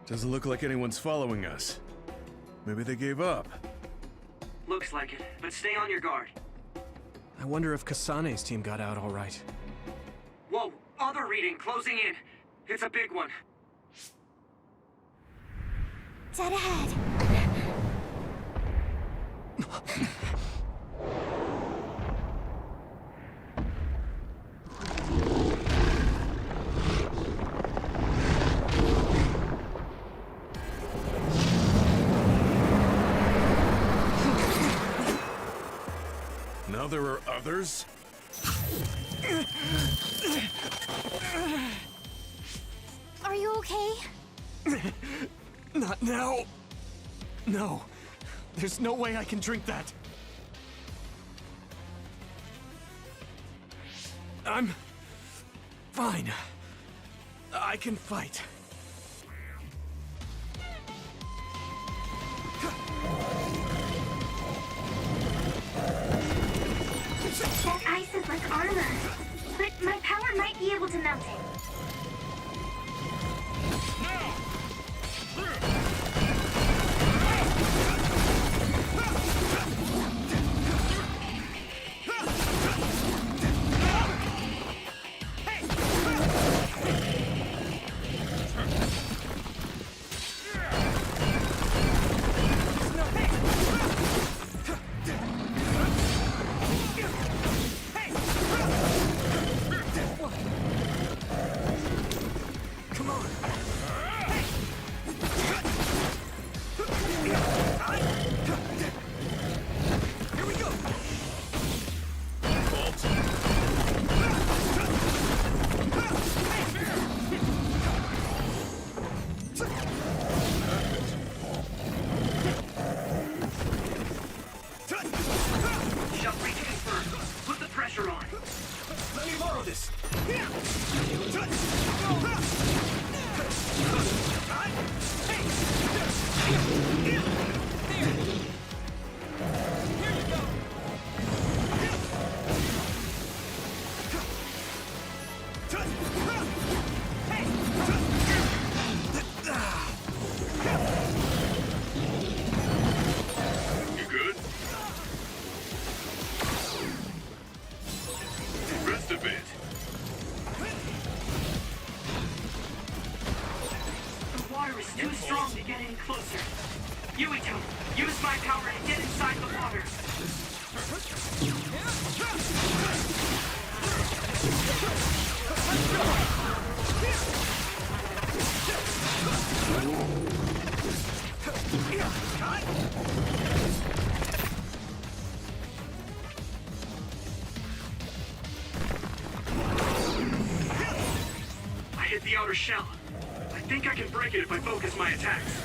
Doesn't look like anyone's following us. Maybe they gave up. Looks like it, but stay on your guard. I wonder if Kasane's team got out all right. Whoa, other reading closing in. It's a big one. Dead ahead. Now there are others? Are you okay? Not now. No. There's no way I can drink that. I'm fine. I can fight. That ice is like armor, but my power might be able to melt it. Too strong to get any closer. Yuito, use my power and get inside the water. I hit the outer shell. I think I can break it if I focus my attacks.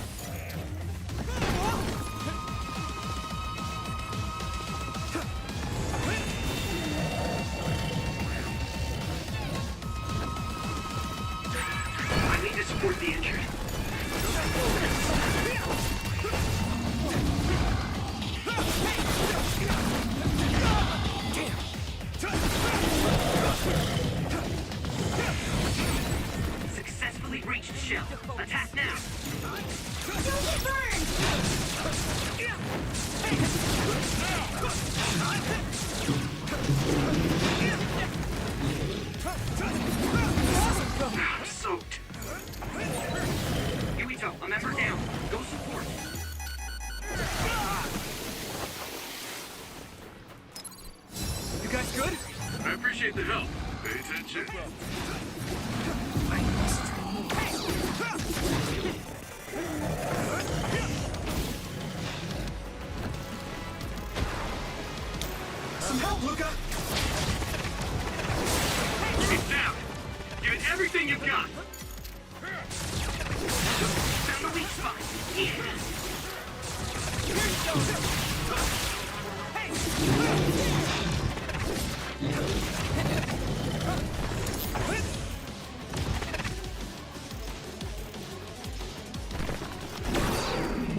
I need to support the injured. Successfully reached shell. Attack now. Don't get burned! I'm soaked. Yuito, a member down. Go support. You guys good? I appreciate the help. Pay attention. Some help, Luca! It's down. Give it everything you've got. Found the weak spot. Yeah.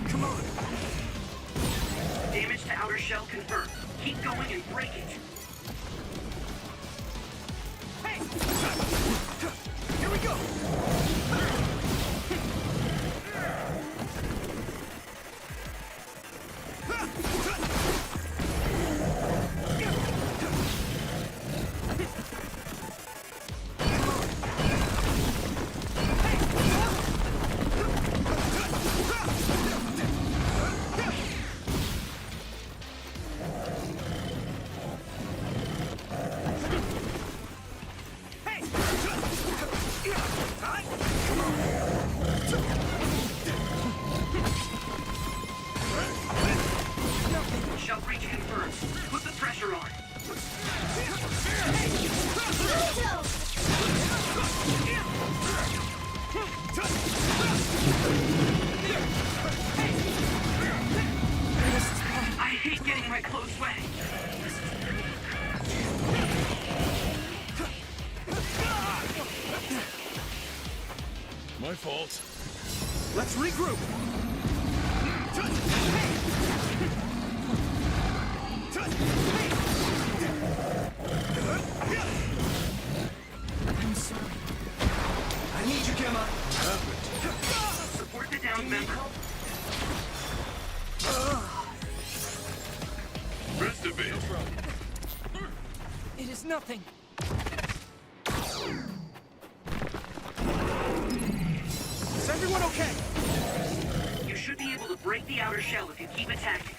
Come on! Damage to outer shell confirmed. Keep going and break it. Here we go! Shell breach confirmed. Put the pressure on. I hate getting my clothes wet. My fault. Let's regroup. I'm sorry. I need you, Gemma. Support the downed member. Rest of it. It is nothing. Is everyone okay? You should be able to break the outer shell if you keep attacking.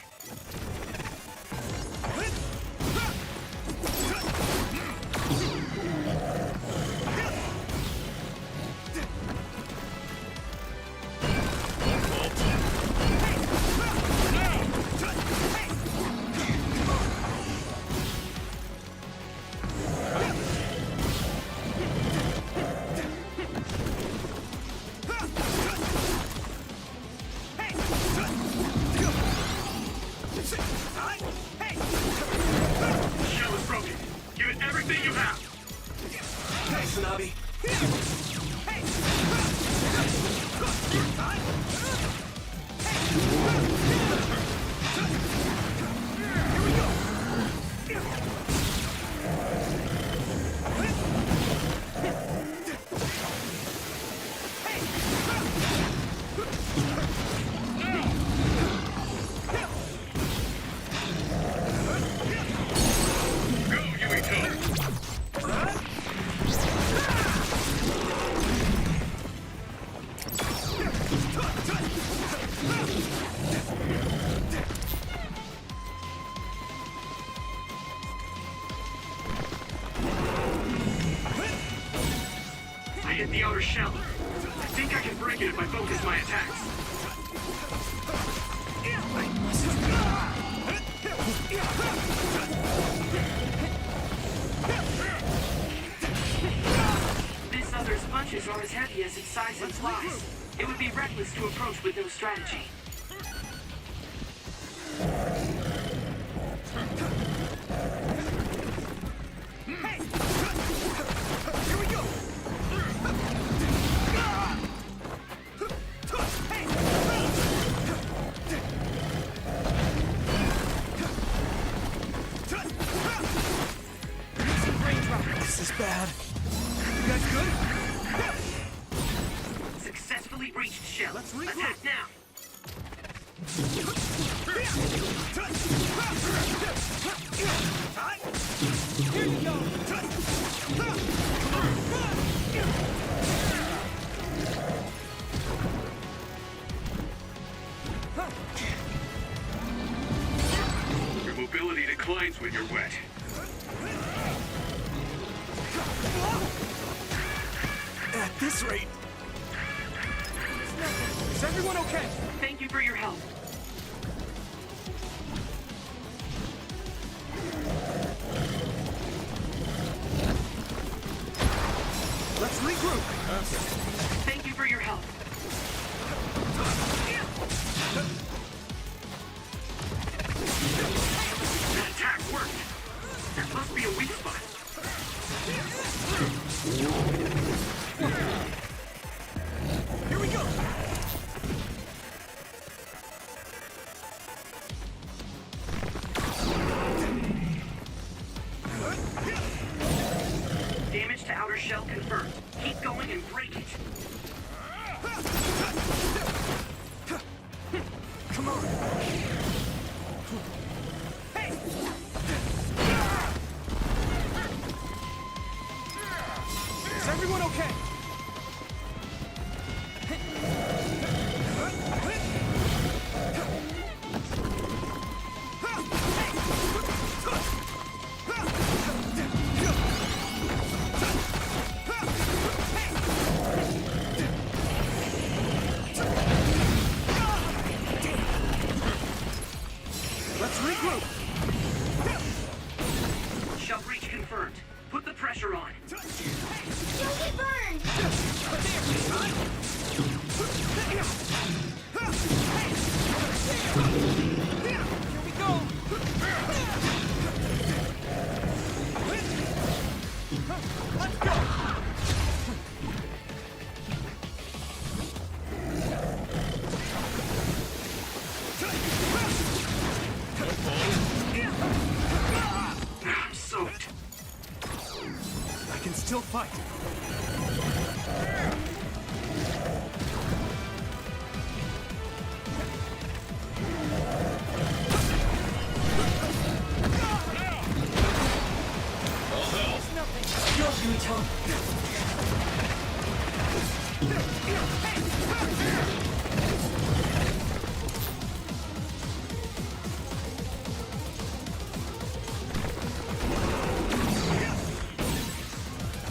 I hit the outer shell. I think I can break it if I focus my attacks. This other's punches are as heavy as its size implies. It would be reckless to approach with no strategy. This is bad. You guys good? Successfully breached shell. Let's attack now. Here you go. Your mobility declines when you're wet. At this rate. Is everyone okay? Thank you for your help. Let's regroup. Thank you for your help. That attack worked. There must be a weak spot. Here we go. Damage to outer shell confirmed. Keep going and break it. I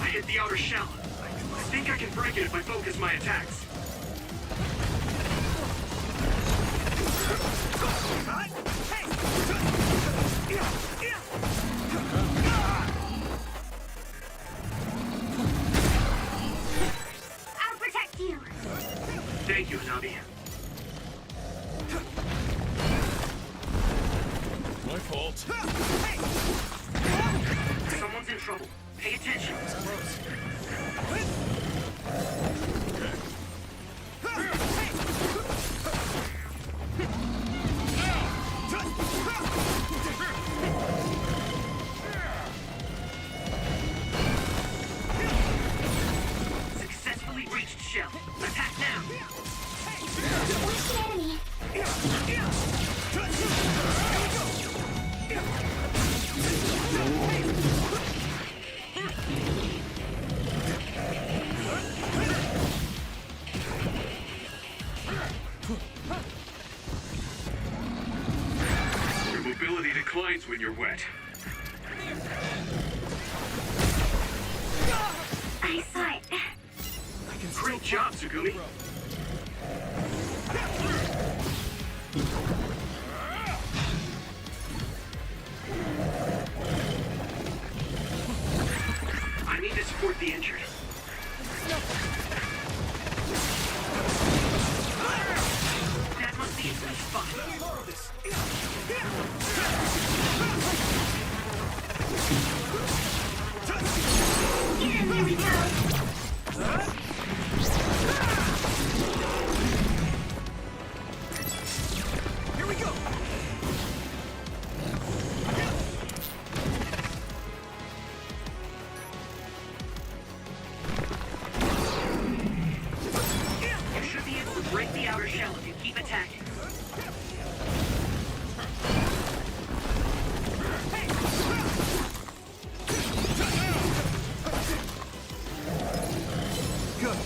hit the outer shell. I think I can break it if I focus my attacks. I'll protect you. Thank you, Nabi. My fault. Someone's in trouble. Pay attention. Successfully reached shell. Attack now. Where's the enemy? Your mobility declines when you're wet. I saw it. Great job, Tsugumi. I need to support the injured. That must be a good spot. Get in there we go. Here we go! You should be able to break the outer shell if you keep attacking. Good.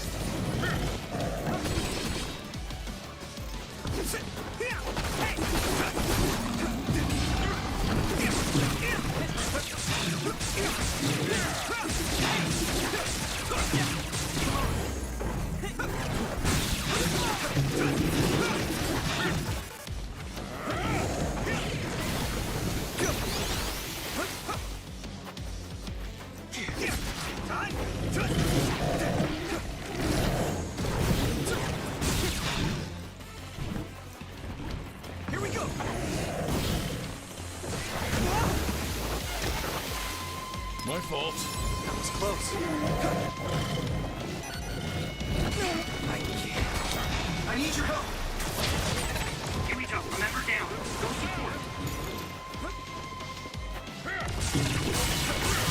Here we go! My fault. That was close. I can't. I need your help. Yuito, remember down. Go support.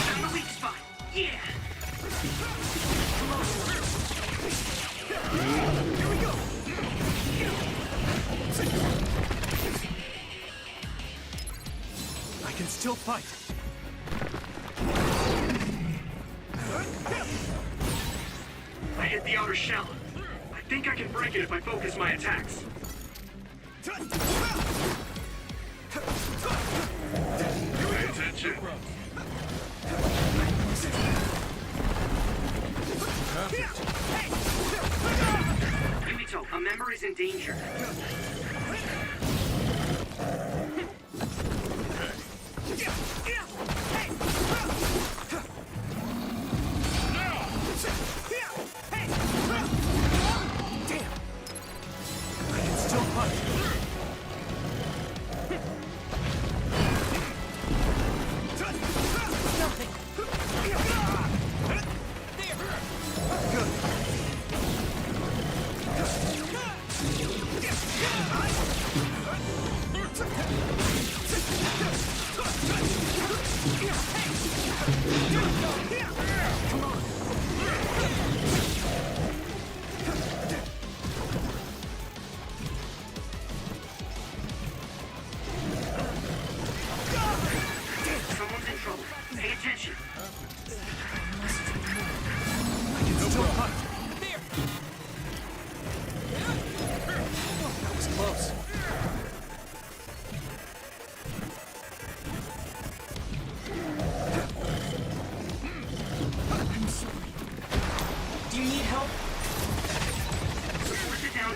Found the weak spot. Yeah. Here we go. I can still fight. I hit the outer shell. I think I can break it if I focus my attacks. Pay attention. Yuito, a member is in danger. Damn! I can still fight. Nothing. Good.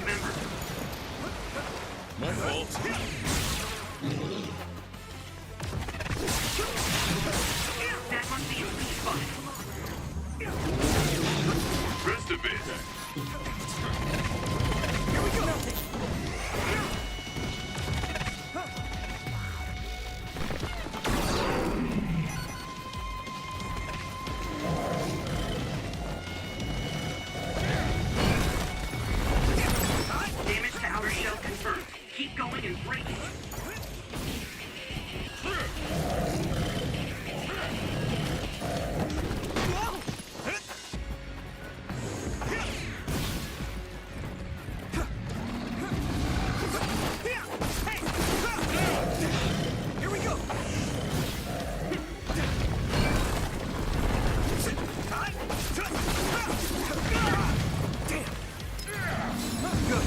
member. My fault. That must be a weak spot. Rest a bit. Here we go! Damage to outer shell confirmed. Keep going and break it. Here we go! Damn! Good.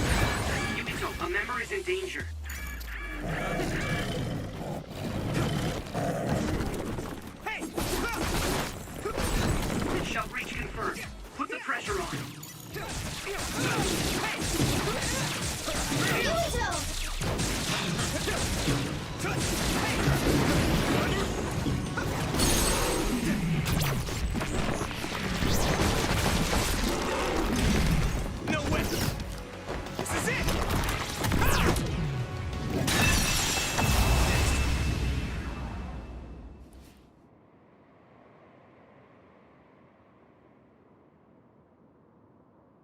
Yuito, a member is in danger. Hey! Shell breach confirmed. Put the pressure on. No way! This is it!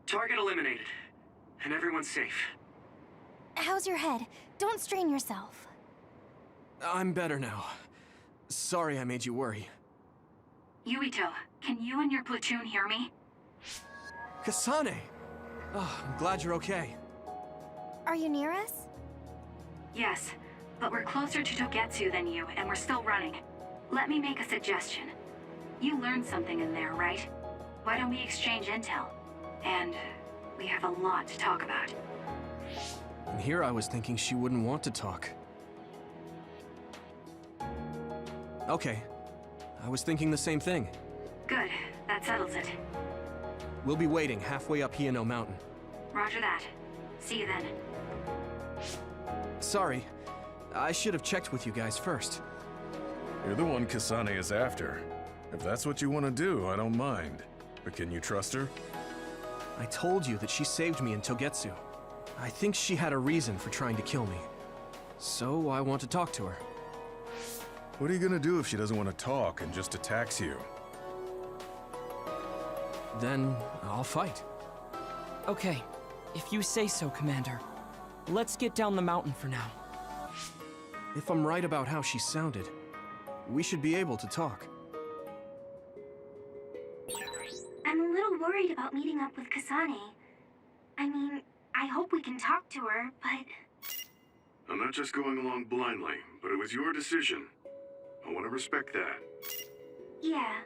Target eliminated. And everyone's safe. How's your head? Don't strain yourself. I'm better now. Sorry I made you worry. Yuito, can you and your platoon hear me? Kasane! Oh, I'm glad you're okay. Are you near us? Yes, but we're closer to Togetsu than you, and we're still running. Let me make a suggestion. You learned something in there, right? Why don't we exchange intel? And we have a lot to talk about. And here I was thinking she wouldn't want to talk. Okay. I was thinking the same thing. Good, that settles it. We'll be waiting halfway up Hieno Mountain. Roger that. See you then. Sorry. I should have checked with you guys first. You're the one Kasane is after. If that's what you want to do, I don't mind. But can you trust her? I told you that she saved me in Togetsu. I think she had a reason for trying to kill me. So I want to talk to her. What are you gonna do if she doesn't want to talk and just attacks you? Then I'll fight. Okay, if you say so, Commander. Let's get down the mountain for now. If I'm right about how she sounded, we should be able to talk. I'm a little worried about meeting up with Kasane. I mean, I hope we can talk to her, but... I'm not just going along blindly, but it was your decision. I want to respect that. yeah.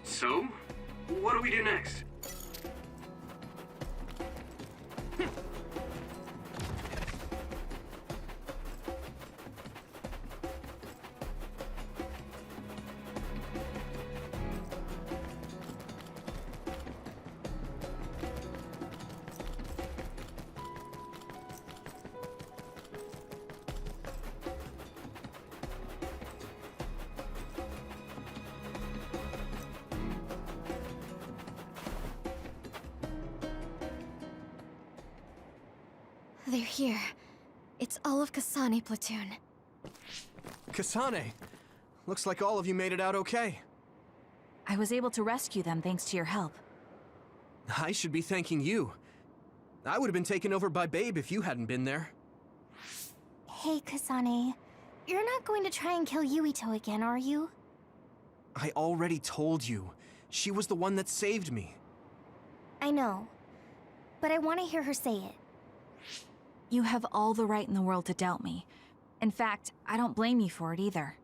So, what do we do next? They're here. It's all of Kasane platoon. Kasane! Looks like all of you made it out okay. I was able to rescue them thanks to your help. I should be thanking you. I would have been taken over by Babe if you hadn't been there. Hey, Kasane. You're not going to try and kill Yuito again, are you? I already told you. She was the one that saved me. I know. But I want to hear her say it. You have all the right in the world to doubt me. In fact, I don't blame you for it either.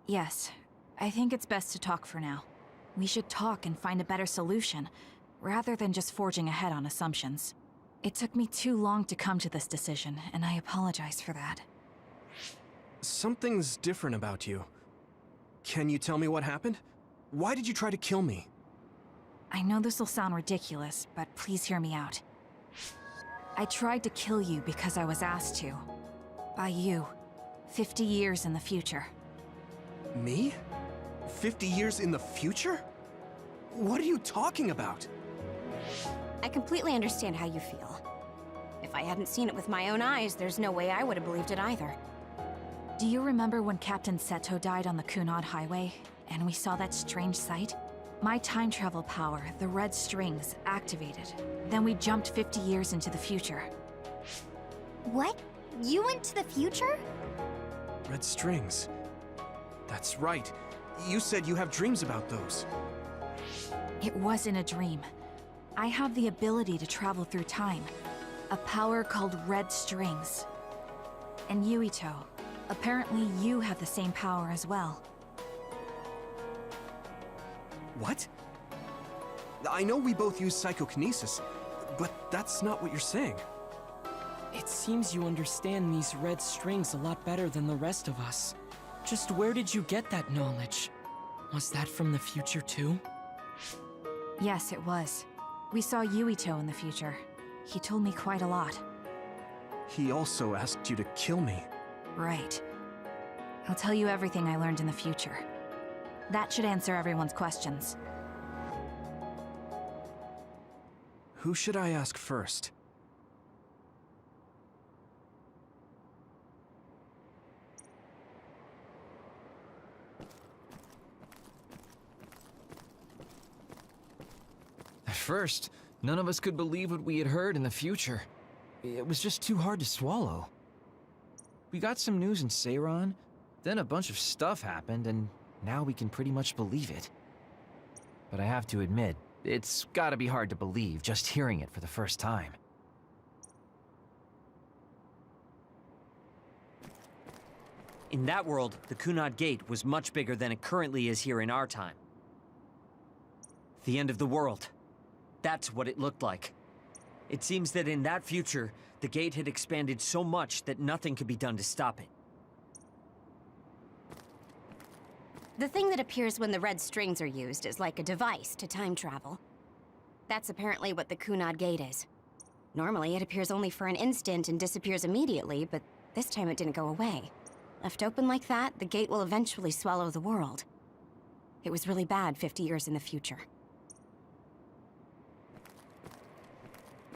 Yes, I think it's best to talk for now. We should talk and find a better solution, rather than just forging ahead on assumptions. It took me too long to come to this decision, and I apologize for that. Something's different about you. Can you tell me what happened? Why did you try to kill me? I know this will sound ridiculous, but please hear me out. I tried to kill you because I was asked to. By you. 50 years in the future. Me? 50 years in the future? What are you talking about? I completely understand how you feel. If I hadn't seen it with my own eyes, there's no way I would have believed it either. Do you remember when Captain Seto died on the Kunad Highway, and we saw that strange sight? My time travel power, the red strings, activated. Then we jumped 50 years into the future. What? You went to the future? Red strings. That's right. You said you have dreams about those. It wasn't a dream. I have the ability to travel through time. A power called red strings. And Yuito, apparently you have the same power as well. What? I know we both use psychokinesis, but that's not what you're saying. It seems you understand these red strings a lot better than the rest of us. Just where did you get that knowledge? Was that from the future too? Yes, it was. We saw Yuito in the future. He told me quite a lot. He also asked you to kill me. Right. I'll tell you everything I learned in the future. That should answer everyone's questions. Who should I ask first? At first, none of us could believe what we had heard in the future. It was just too hard to swallow. We got some news in Seiran, then a bunch of stuff happened, and now we can pretty much believe it. But I have to admit, it's gotta be hard to believe just hearing it for the first time. In that world, the Kunad Gate was much bigger than it currently is here in our time. The end of the world. That's what it looked like. It seems that in that future, the gate had expanded so much that nothing could be done to stop it. The thing that appears when the red strings are used is like a device to time travel. That's apparently what the Kunad Gate is. Normally, it appears only for an instant and disappears immediately, but this time it didn't go away. Left open like that, the gate will eventually swallow the world. It was really bad 50 years in the future.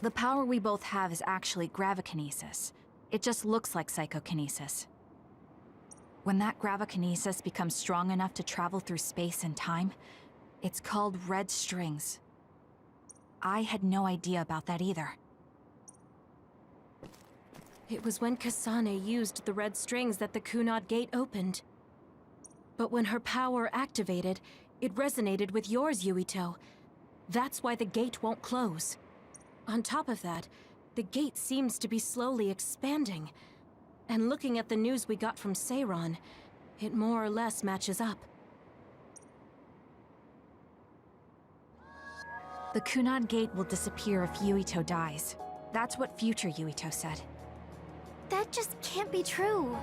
The power we both have is actually gravikinesis. It just looks like psychokinesis. When that gravikinesis becomes strong enough to travel through space and time, it's called red strings. I had no idea about that either. It was when Kasane used the red strings that the Kunad Gate opened. But when her power activated, it resonated with yours, Yuito. That's why the gate won't close. On top of that, the gate seems to be slowly expanding. And looking at the news we got from Seiran, it more or less matches up. The Kunad Gate will disappear if Yuito dies. That's what future Yuito said. That just can't be true.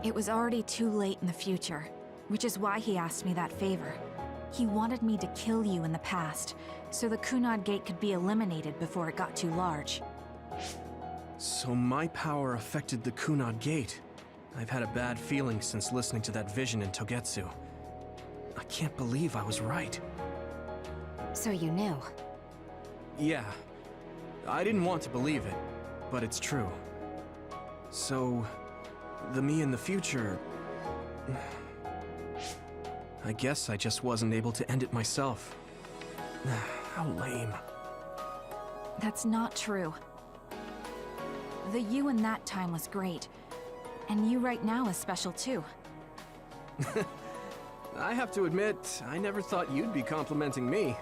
It was already too late in the future, which is why he asked me that favor. He wanted me to kill you in the past, so the Kunad Gate could be eliminated before it got too large. So my power affected the Kunad Gate. I've had a bad feeling since listening to that vision in Togetsu. I can't believe I was right. So you knew. Yeah. I didn't want to believe it, but it's true. So, the me in the future... I guess I just wasn't able to end it myself. How lame. That's not true. The you in that time was great, and you right now is special too. I have to admit, I never thought you'd be complimenting me.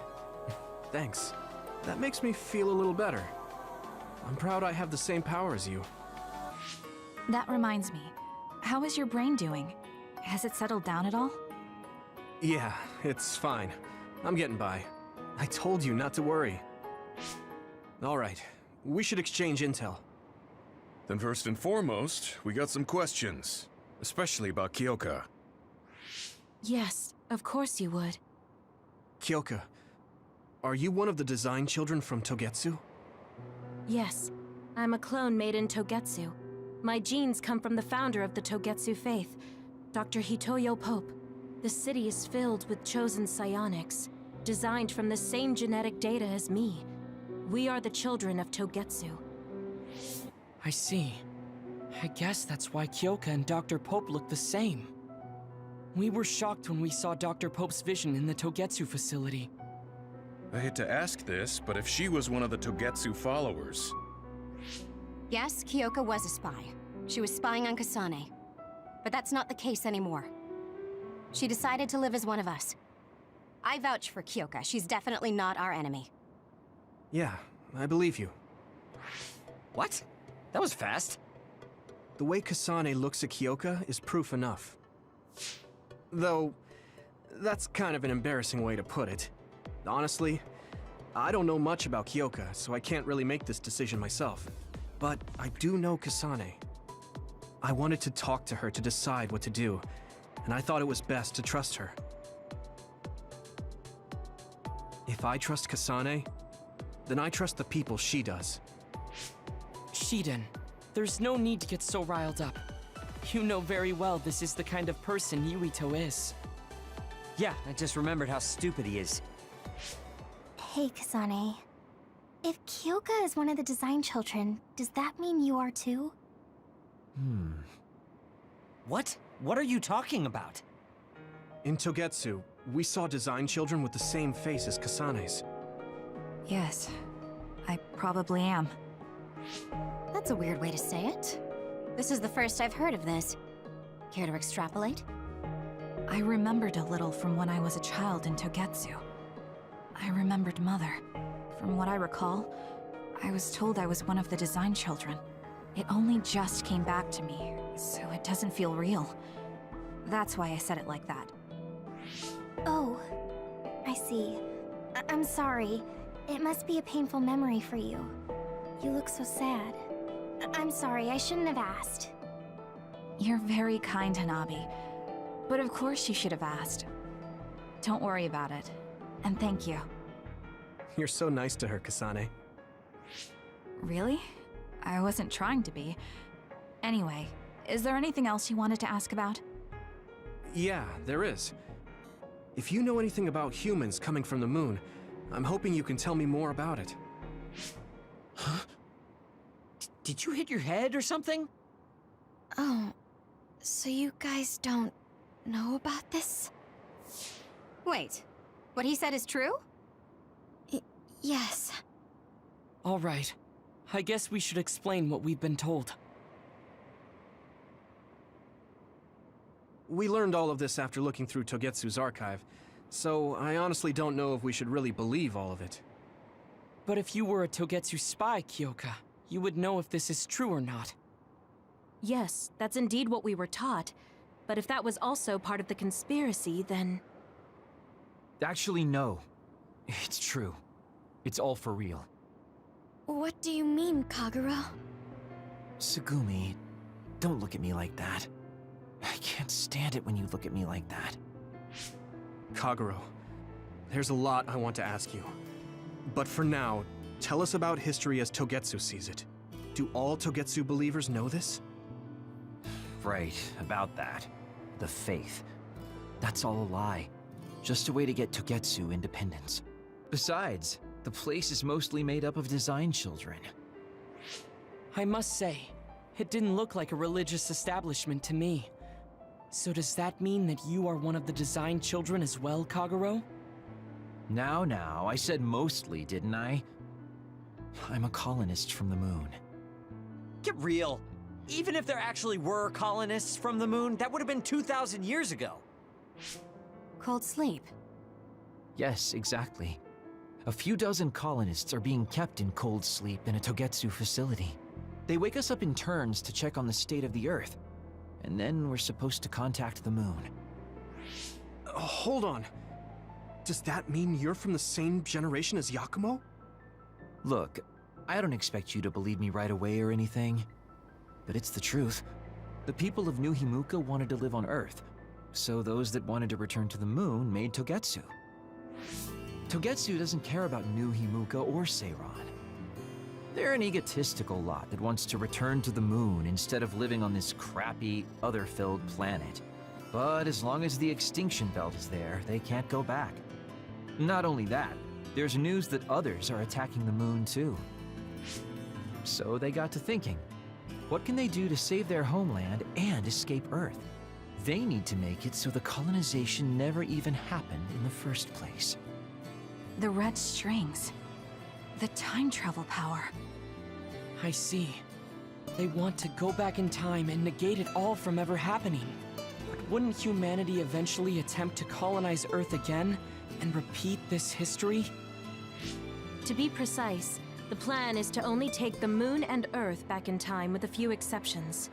Thanks. That makes me feel a little better. I'm proud I have the same power as you. That reminds me, how is your brain doing? Has it settled down at all? Yeah, it's fine. I'm getting by. I told you not to worry. All right, We should exchange intel. Then first and foremost, we got some questions. Especially about Kyoka. Yes, of course you would. Kyoka, are you one of the design children from Togetsu? Yes, I'm a clone made in Togetsu. My genes come from the founder of the Togetsu faith, Dr. Hitoyo Pope. The city is filled with chosen psionics, designed from the same genetic data as me. We are the children of Togetsu. I see. I guess that's why Kyoka and Dr. Pope look the same. We were shocked when we saw Dr. Pope's vision in the Togetsu facility. I hate to ask this, but if she was one of the Togetsu followers... Yes, Kyoka was a spy. She was spying on Kasane. But that's not the case anymore. She decided to live as one of us. I vouch for Kyoka. She's definitely not our enemy. Yeah, I believe you. What? That was fast. The way Kasane looks at Kyoka is proof enough. Though, that's kind of an embarrassing way to put it. Honestly, I don't know much about Kyoka, so I can't really make this decision myself. But I do know Kasane. I wanted to talk to her to decide what to do, and I thought it was best to trust her. If I trust Kasane, then I trust the people she does. Shiden, there's no need to get so riled up. You know very well this is the kind of person Yuito is. Yeah, I just remembered how stupid he is. Hey, Kasane. If Kyoka is one of the design children, does that mean you are too? What? What are you talking about? In Togetsu, we saw design children with the same face as Kasane's. Yes, I probably am. That's a weird way to say it. This is the first I've heard of this. Care to extrapolate? I remembered a little from when I was a child in Togetsu. I remembered Mother. From what I recall, I was told I was one of the design children. It only just came back to me, so it doesn't feel real. That's why I said it like that. Oh, I see. I'm sorry. It must be a painful memory for you. You look so sad. I'm sorry, I shouldn't have asked. You're very kind, Hanabi. But of course you should have asked. Don't worry about it. And thank you. You're so nice to her, Kasane. Really? I wasn't trying to be. Anyway, is there anything else you wanted to ask about? Yeah, there is. If you know anything about humans coming from the moon, I'm hoping you can tell me more about it. Huh? Did you hit your head or something? Oh, so you guys don't know about this? Wait, what he said is true? Yes. All right. I guess we should explain what we've been told. We learned all of this after looking through Togetsu's archive, so I honestly don't know if we should really believe all of it. But if you were a Togetsu spy, Kyoka, you would know if this is true or not. Yes, that's indeed what we were taught. But if that was also part of the conspiracy, then... Actually, no. It's true. It's all for real. What do you mean, Kagura? Tsugumi, don't look at me like that. I can't stand it when you look at me like that. Kaguro, there's a lot I want to ask you. But for now, tell us about history as Togetsu sees it. Do all Togetsu believers know this? Right, about that. The faith. That's all a lie. Just a way to get Togetsu independence. Besides, the place is mostly made up of design children. I must say, it didn't look like a religious establishment to me. So does that mean that you are one of the design children as well, Kaguro? Now, I said mostly, didn't I? I'm a colonist from the moon. Get real. Even if there actually were colonists from the moon, that would have been 2,000 years ago. Cold sleep. Yes, exactly. A few dozen colonists are being kept in cold sleep in a Togetsu facility. They wake us up in turns to check on the state of the Earth, and then we're supposed to contact the moon. Hold on. Does that mean you're from the same generation as Yakumo? Look, I don't expect you to believe me right away or anything, but it's the truth. The people of New Himuka wanted to live on Earth, so those that wanted to return to the moon made Togetsu. Togetsu doesn't care about New Himuka or Seiran. They're an egotistical lot that wants to return to the moon instead of living on this crappy, other-filled planet. But as long as the extinction belt is there, they can't go back. Not only that, there's news that others are attacking the moon too. So they got to thinking, what can they do to save their homeland and escape Earth? They need to make it so the colonization never even happened in the first place. The red strings. The time travel power. I see. They want to go back in time and negate it all from ever happening. But wouldn't humanity eventually attempt to colonize Earth again and repeat this history? To be precise, the plan is to only take the moon and Earth back in time with a few exceptions.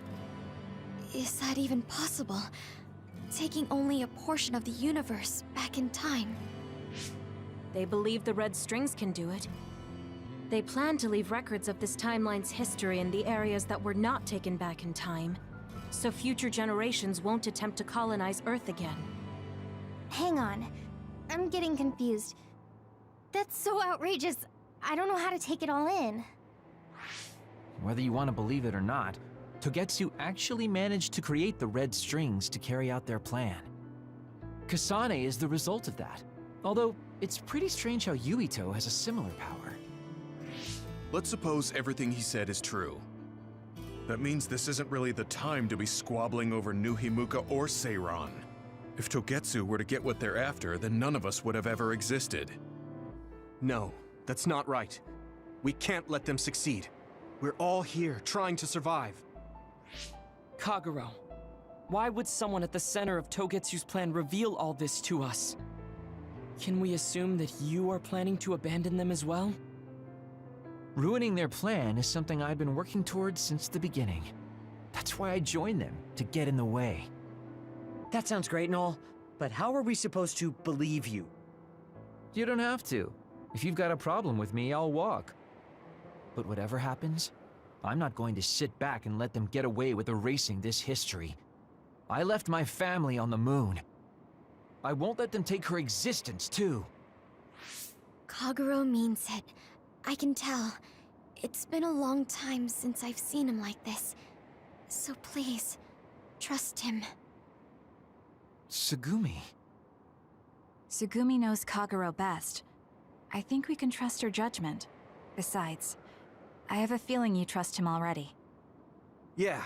Is that even possible? Taking only a portion of the universe back in time? They believe the red strings can do it. They plan to leave records of this timeline's history in the areas that were not taken back in time, so future generations won't attempt to colonize Earth again. Hang on. I'm getting confused. That's so outrageous. I don't know how to take it all in. Whether you want to believe it or not, Togetsu actually managed to create the red strings to carry out their plan. Kasane is the result of that, although it's pretty strange how Yuito has a similar power. Let's suppose everything he said is true. That means this isn't really the time to be squabbling over New Himuka or Seiran. If Togetsu were to get what they're after, then none of us would have ever existed. No, that's not right. We can't let them succeed. We're all here trying to survive. Kagero, why would someone at the center of Togetsu's plan reveal all this to us? Can we assume that you are planning to abandon them as well? Ruining their plan is something I've been working towards since the beginning. That's why I joined them, to get in the way. That sounds great and all, but how are we supposed to believe you? You don't have to. If you've got a problem with me, I'll walk. But whatever happens, I'm not going to sit back and let them get away with erasing this history. I left my family on the moon. I won't let them take her existence, too. Kagero means it. I can tell. It's been a long time since I've seen him like this. So please, trust him. Tsugumi. Tsugumi knows Kagero best. I think we can trust her judgment. Besides, I have a feeling you trust him already. Yeah,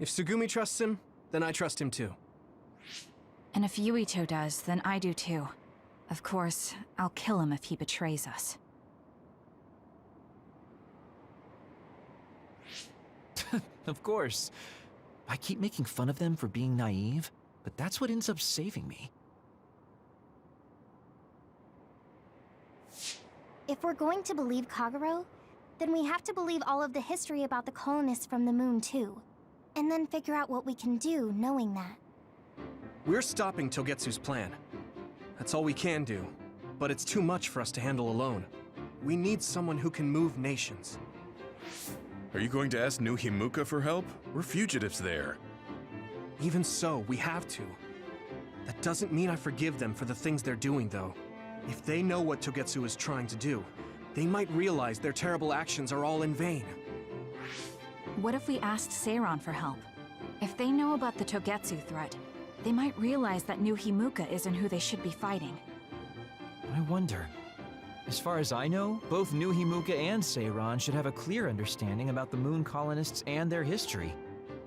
if Tsugumi trusts him, then I trust him too. And if Yuito does, then I do too. Of course, I'll kill him if he betrays us. Of course. I keep making fun of them for being naive, but that's what ends up saving me. If we're going to believe Kagero, then we have to believe all of the history about the colonists from the moon too. And then figure out what we can do knowing that. We're stopping Togetsu's plan. That's all we can do. But it's too much for us to handle alone. We need someone who can move nations. Are you going to ask New Himuka for help? We're fugitives there. Even so, we have to. That doesn't mean I forgive them for the things they're doing, though. If they know what Togetsu is trying to do, they might realize their terrible actions are all in vain. What if we asked Seiran for help? If they know about the Togetsu threat, they might realize that New Himuka isn't who they should be fighting. I wonder. As far as I know, both New Himuka and Seiran should have a clear understanding about the moon colonists and their history.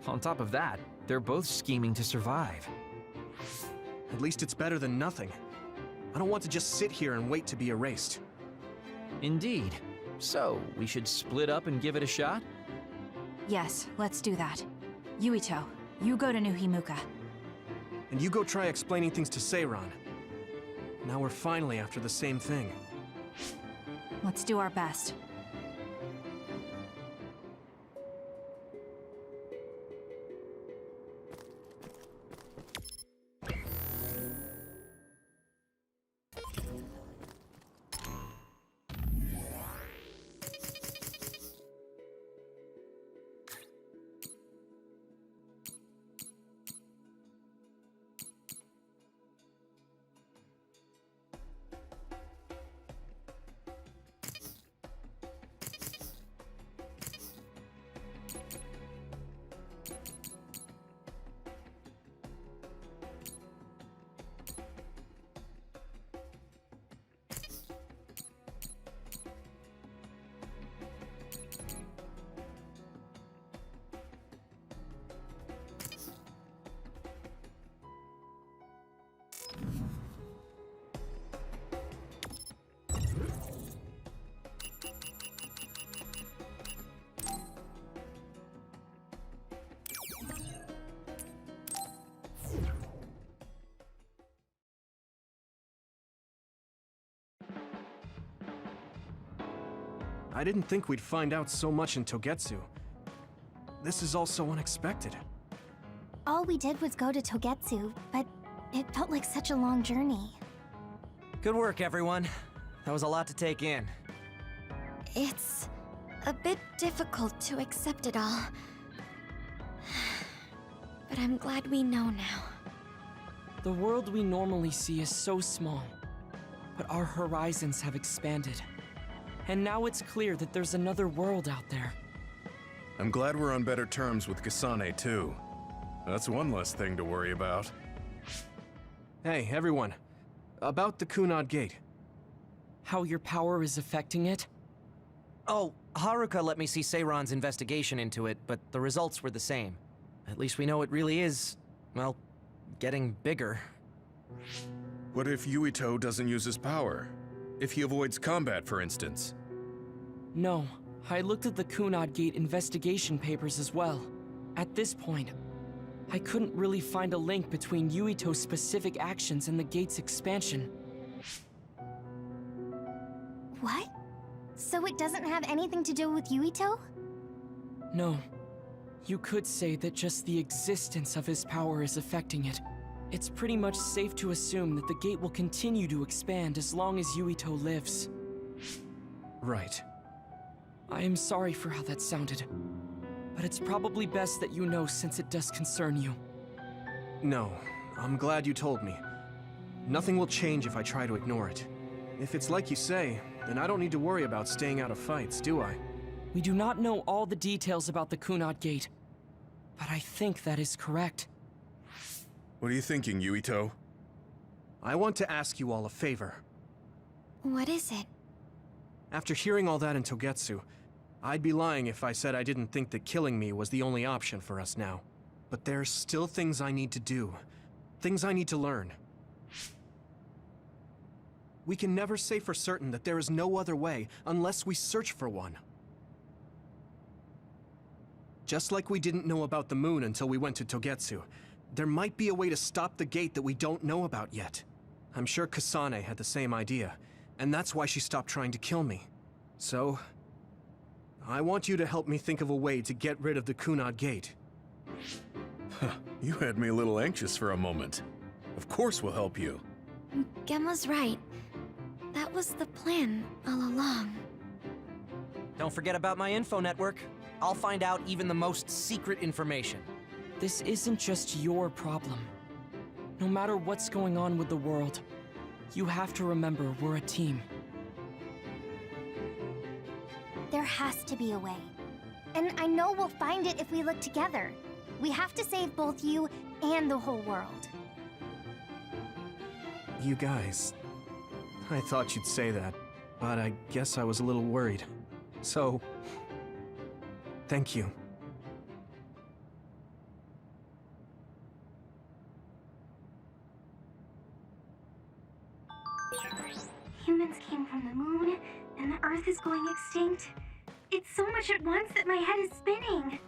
On top of that, they're both scheming to survive. At least it's better than nothing. I don't want to just sit here and wait to be erased. Indeed. So, we should split up and give it a shot? Yes, let's do that. Yuito, you go to New Himuka. And you go try explaining things to Seiran. Now we're finally after the same thing. Let's do our best. I didn't think we'd find out so much in Togetsu. This is all so unexpected. All we did was go to Togetsu, but it felt like such a long journey. Good work, everyone. That was a lot to take in. It's a bit difficult to accept it all. But I'm glad we know now. The world we normally see is so small, but our horizons have expanded. And now it's clear that there's another world out there. I'm glad we're on better terms with Kasane, too. That's one less thing to worry about. Hey, everyone. About the Kunad Gate. How your power is affecting it? Oh, Haruka let me see Seiron's investigation into it, but the results were the same. At least we know it really is, well, getting bigger. What if Yuito doesn't use his power? If he avoids combat, for instance? No, I looked at the Kunad Gate investigation papers as well. At this point, I couldn't really find a link between Yuito's specific actions and the gate's expansion. What? So it doesn't have anything to do with Yuito? No. You could say that just the existence of his power is affecting it. It's pretty much safe to assume that the gate will continue to expand as long as Yuito lives. Right. I am sorry for how that sounded, but it's probably best that you know since it does concern you. No, I'm glad you told me. Nothing will change if I try to ignore it. If it's like you say, then I don't need to worry about staying out of fights, do I? We do not know all the details about the Kunad Gate, but I think that is correct. What are you thinking, Yuito? I want to ask you all a favor. What is it? After hearing all that in Togetsu, I'd be lying if I said I didn't think that killing me was the only option for us now. But there's still things I need to do. Things I need to learn. We can never say for certain that there is no other way unless we search for one. Just like we didn't know about the moon until we went to Togetsu, there might be a way to stop the gate that we don't know about yet. I'm sure Kasane had the same idea, and that's why she stopped trying to kill me. So, I want you to help me think of a way to get rid of the Kunad Gate. You had me a little anxious for a moment. Of course we'll help you. Gemma's right. That was the plan all along. Don't forget about my info network. I'll find out even the most secret information. This isn't just your problem. No matter what's going on with the world, you have to remember we're a team. There has to be a way. And I know we'll find it if we look together. We have to save both you and the whole world. You guys... I thought you'd say that, but I guess I was a little worried. So... thank you. Humans came from the moon, and the Earth is going extinct. It's so much at once that my head is spinning.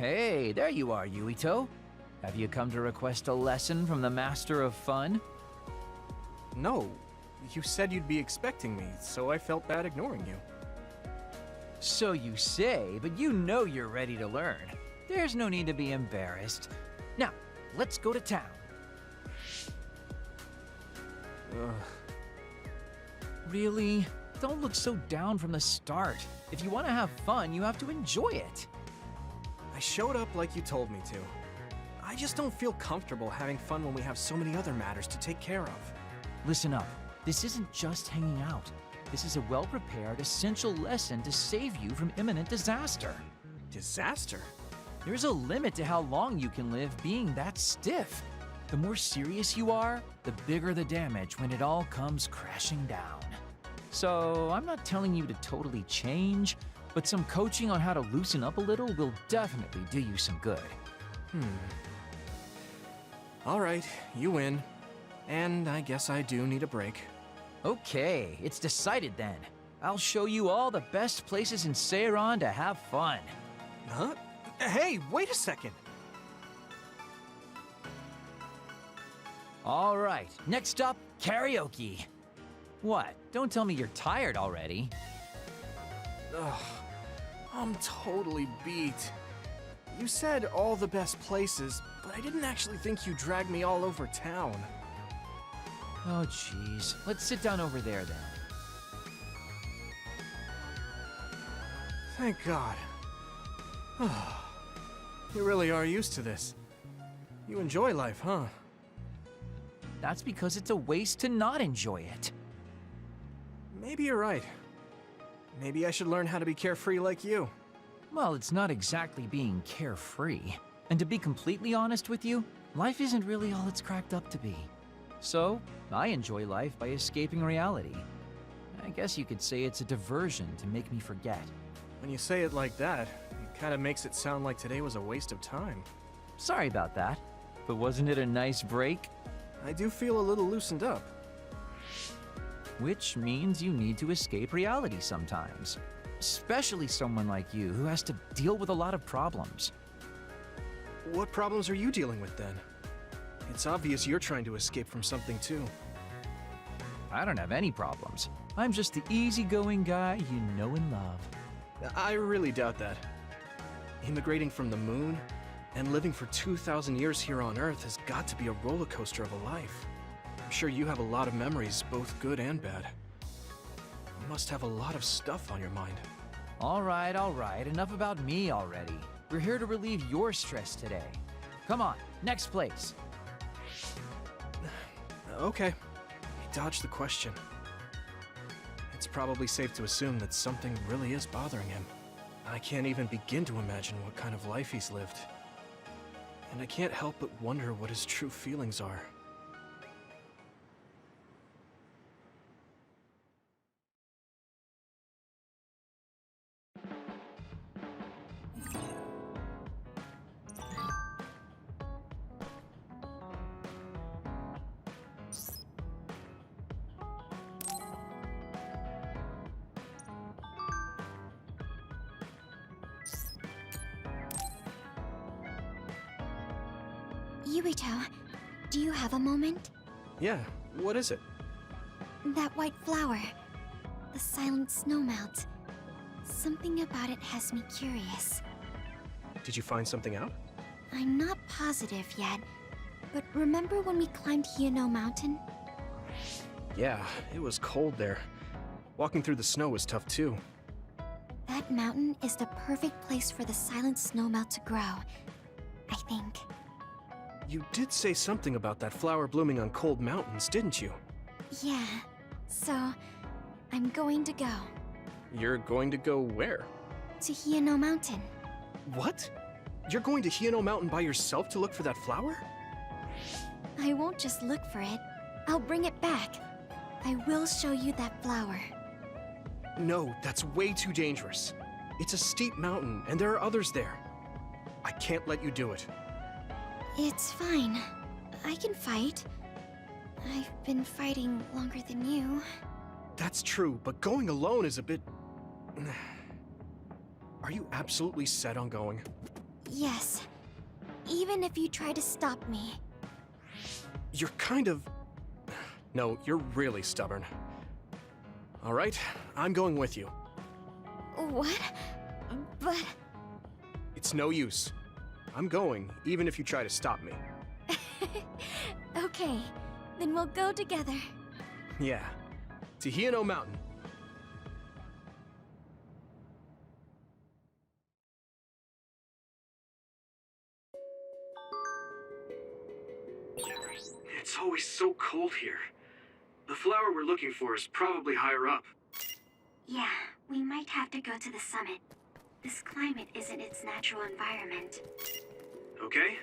Hey, there you are, Yuito. Have you come to request a lesson from the Master of Fun? No, you said you'd be expecting me, so I felt bad ignoring you. So you say, but you know you're ready to learn. There's no need to be embarrassed. Now, let's go to town. Really? Don't look so down from the start. If you want to have fun, you have to enjoy it. I showed up like you told me to. I just don't feel comfortable having fun when we have so many other matters to take care of. Listen up. This isn't just hanging out. This is a well-prepared, essential lesson to save you from imminent disaster. Disaster? There's a limit to how long you can live being that stiff. The more serious you are, the bigger the damage when it all comes crashing down. So, I'm not telling you to totally change, but some coaching on how to loosen up a little will definitely do you some good. All right, you win. And I guess I do need a break. Okay, it's decided then. I'll show you all the best places in Seiran to have fun. Huh? Hey, wait a second! All right, next up, karaoke. What? Don't tell me you're tired already. Ugh, I'm totally beat. You said all the best places, but I didn't actually think you dragged me all over town. Oh, jeez. Let's sit down over there, then. Thank God. You really are used to this. You enjoy life, huh? That's because it's a waste to not enjoy it. Maybe you're right. Maybe I should learn how to be carefree like you. Well, it's not exactly being carefree. And to be completely honest with you, life isn't really all it's cracked up to be. So, I enjoy life by escaping reality. I guess you could say it's a diversion to make me forget. When you say it like that, it kind of makes it sound like today was a waste of time. Sorry about that, but wasn't it a nice break? I do feel a little loosened up. Which means you need to escape reality sometimes. Especially someone like you who has to deal with a lot of problems. What problems are you dealing with then? It's obvious you're trying to escape from something too. I don't have any problems. I'm just the easygoing guy you know and love. I really doubt that. Immigrating from the moon and living for 2,000 years here on Earth has got to be a roller coaster of a life. I'm sure you have a lot of memories, both good and bad. You must have a lot of stuff on your mind. All right, enough about me already. We're here to relieve your stress today. Come on, next place. Okay, I dodged the question. It's probably safe to assume that something really is bothering him. I can't even begin to imagine what kind of life he's lived. And I can't help but wonder what his true feelings are. Yuito, do you have a moment? Yeah, what is it? That white flower. The silent snowmelt. Something about it has me curious. Did you find something out? I'm not positive yet, but remember when we climbed Hino Mountain? Yeah, it was cold there. Walking through the snow was tough too. That mountain is the perfect place for the silent snowmelt to grow, I think. You did say something about that flower blooming on cold mountains, didn't you? Yeah, so I'm going to go. You're going to go where? To Hino Mountain. What? You're going to Hino Mountain by yourself to look for that flower? I won't just look for it. I'll bring it back. I will show you that flower. No, that's way too dangerous. It's a steep mountain, and there are others there. I can't let you do it. It's fine. I can fight. I've been fighting longer than you. That's true, but going alone is a bit... Are you absolutely set on going? Yes. Even if you try to stop me. You're kind of... No, you're really stubborn. All right, I'm going with you. What? But... It's no use. I'm going, even if you try to stop me. Okay, then we'll go together. Yeah, to Hieno Mountain. It's always so cold here. The flower we're looking for is probably higher up. Yeah, we might have to go to the summit. This climate isn't its natural environment. Okay?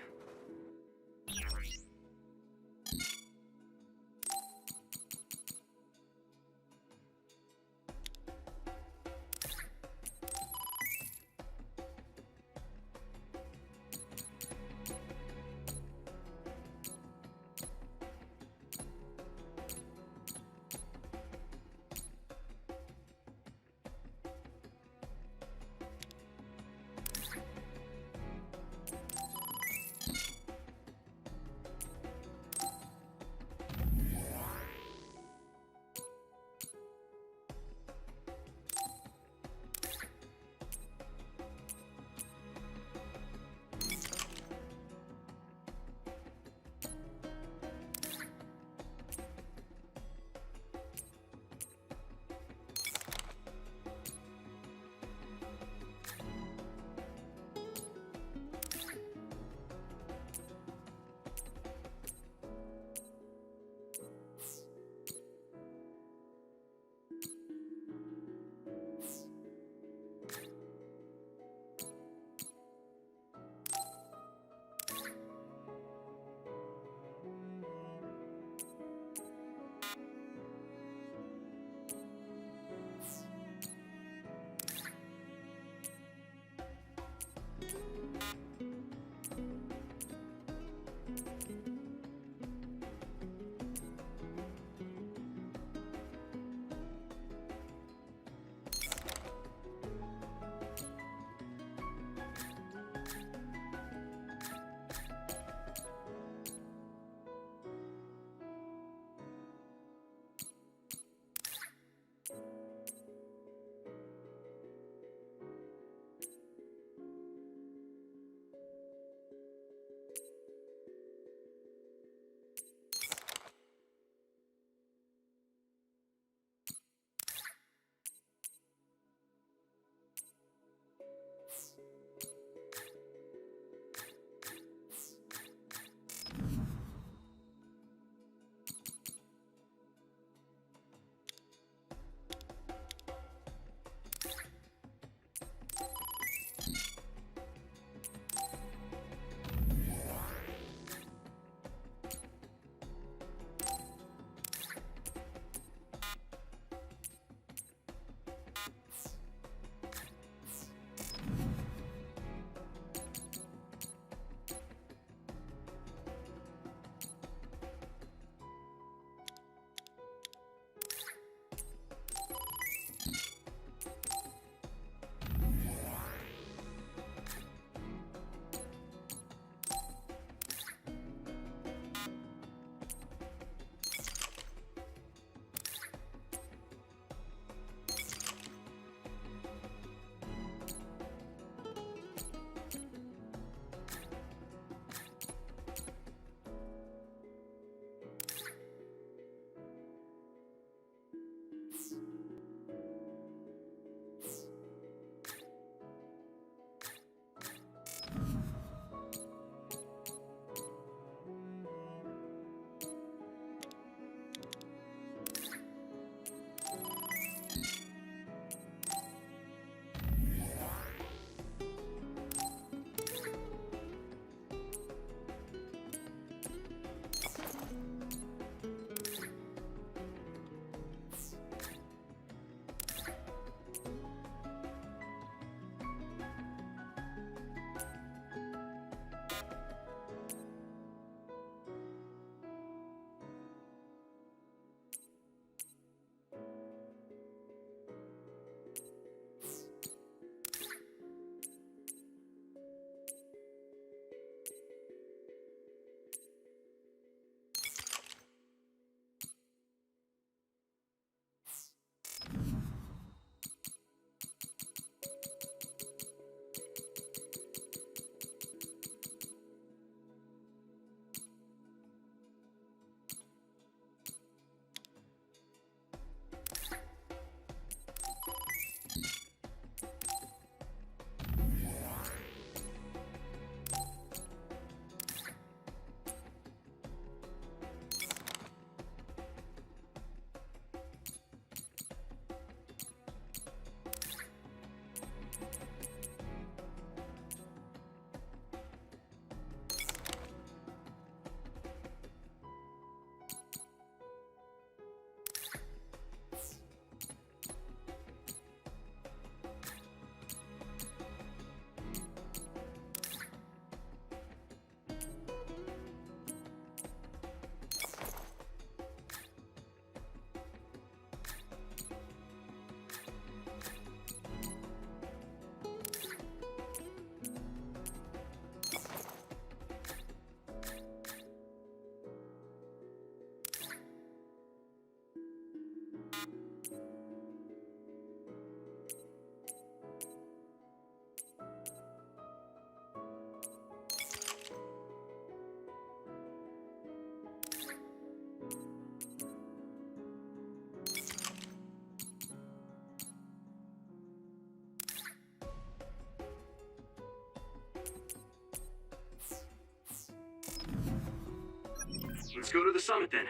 Let's go to the summit then.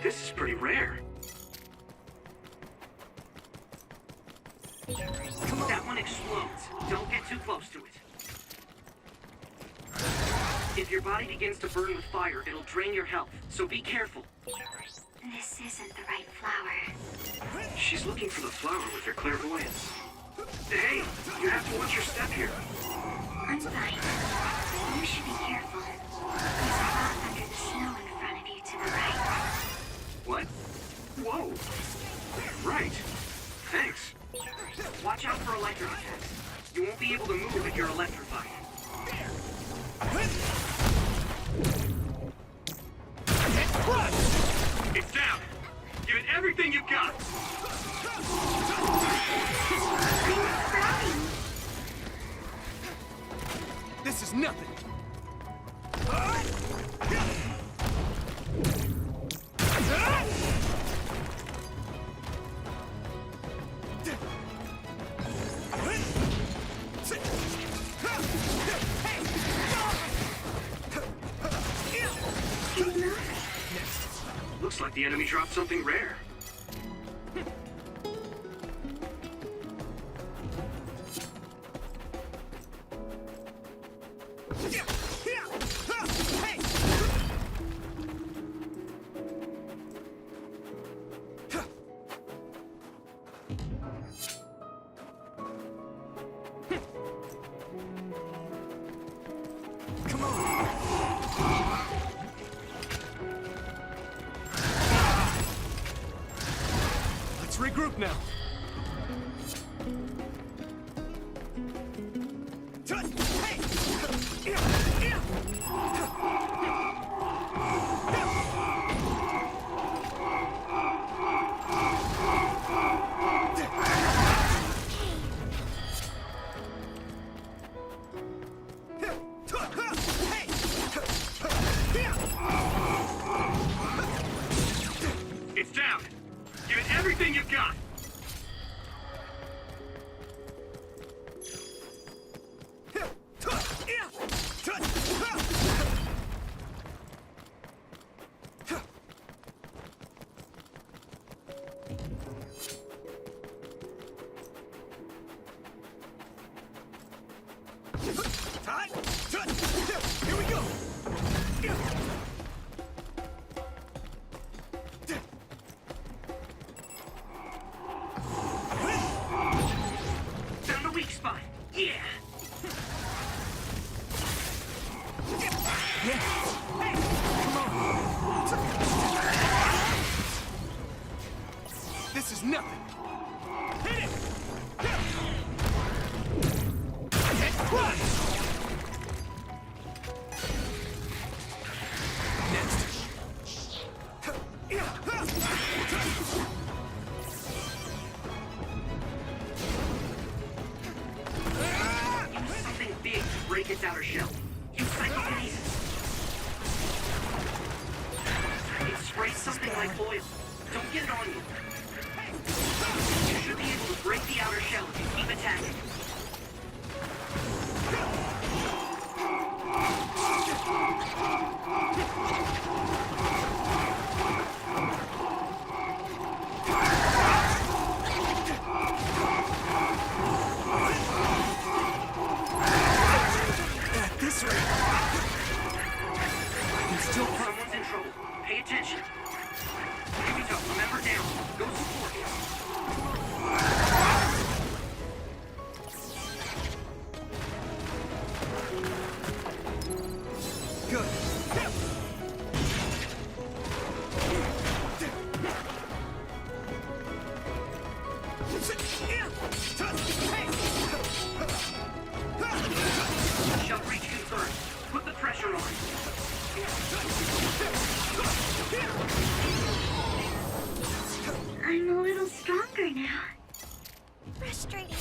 This is pretty rare. That one explodes. Don't get too close to it. If your body begins to burn with fire, it'll drain your health, so be careful. This isn't the right flower. She's looking for the flower with her clairvoyance. Hey, you have to watch your step here. I'm fine. You should be careful. There's a rock under the snow in front of you to the right. What? Whoa! Right. Thanks. Watch out for electric attacks. You won't be able to move if you're electrified. It's down! Give it everything you've got! This is nothing! Looks like the enemy dropped something rare. Regroup now. It's down. Give it everything you've got. Here we go! Found a weak spot. Yeah. This is nothing! Hit it! Something big to break its outer shell. Use psychokinesis. It sprays something like oil. Don't get it on you. You should be able to break the outer shell if you keep attacking. now. Frustrating.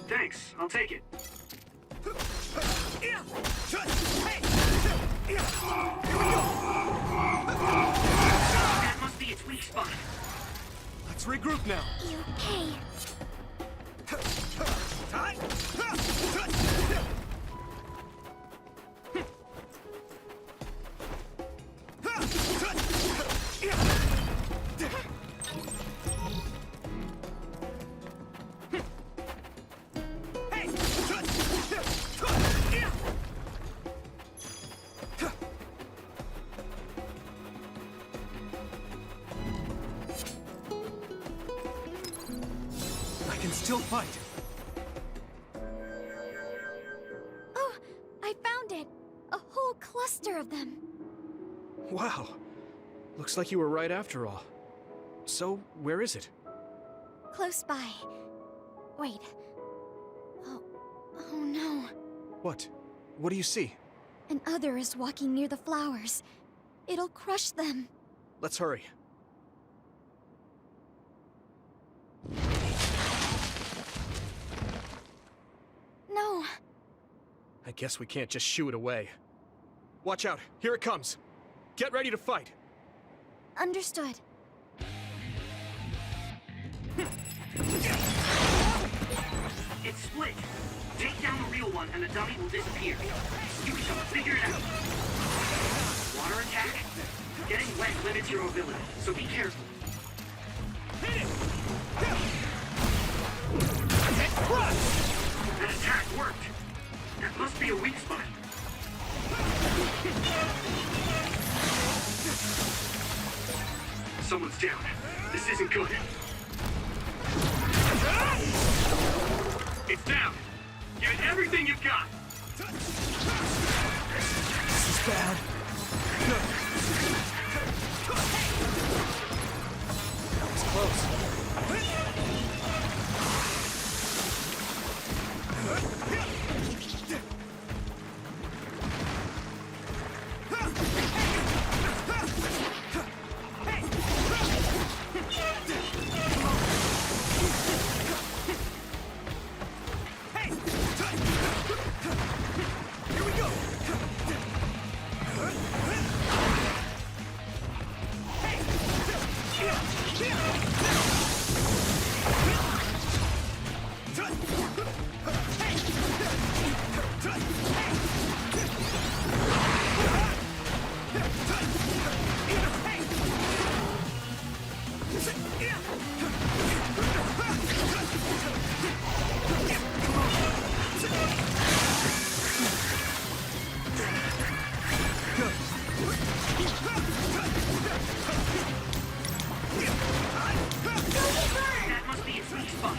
Thanks, I'll take it. That must be its weak spot. Let's regroup now. You okay? I can still fight. Oh, I found it! A whole cluster of them. Wow. Looks like you were right after all. So, where is it? Close by. Wait. Oh no. What? What do you see? An other is walking near the flowers. It'll crush them. Let's hurry. No. I guess we can't just shoo it away. Watch out, here it comes. Get ready to fight. Understood. It's split. Take down the real one and the dummy will disappear. You shall figure it out. Water attack? Getting wet limits your mobility, so be careful. Hit it! That attack worked. That must be a weak spot. Someone's down. This isn't good. It's down. Give it everything you've got. This is bad. That was close. That must be its weak spot.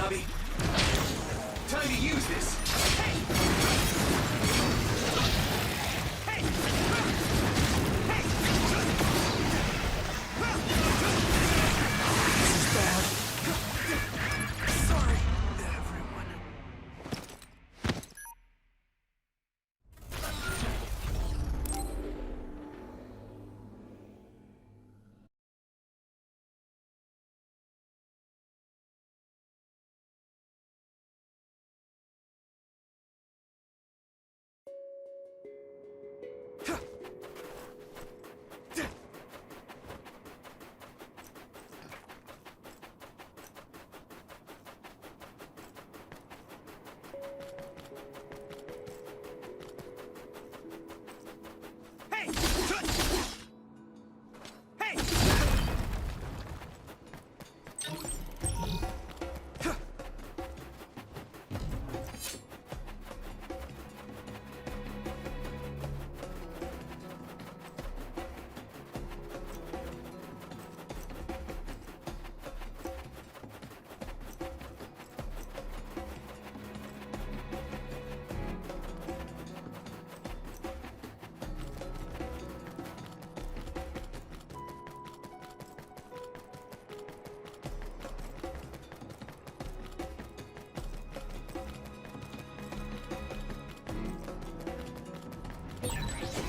Hanabi. Time to use this. This is bad. Sorry, everyone.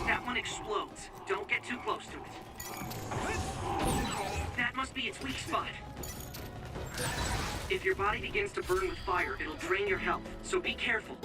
That one explodes. Don't get too close to it. That must be its weak spot. If your body begins to burn with fire, it'll drain your health, so be careful.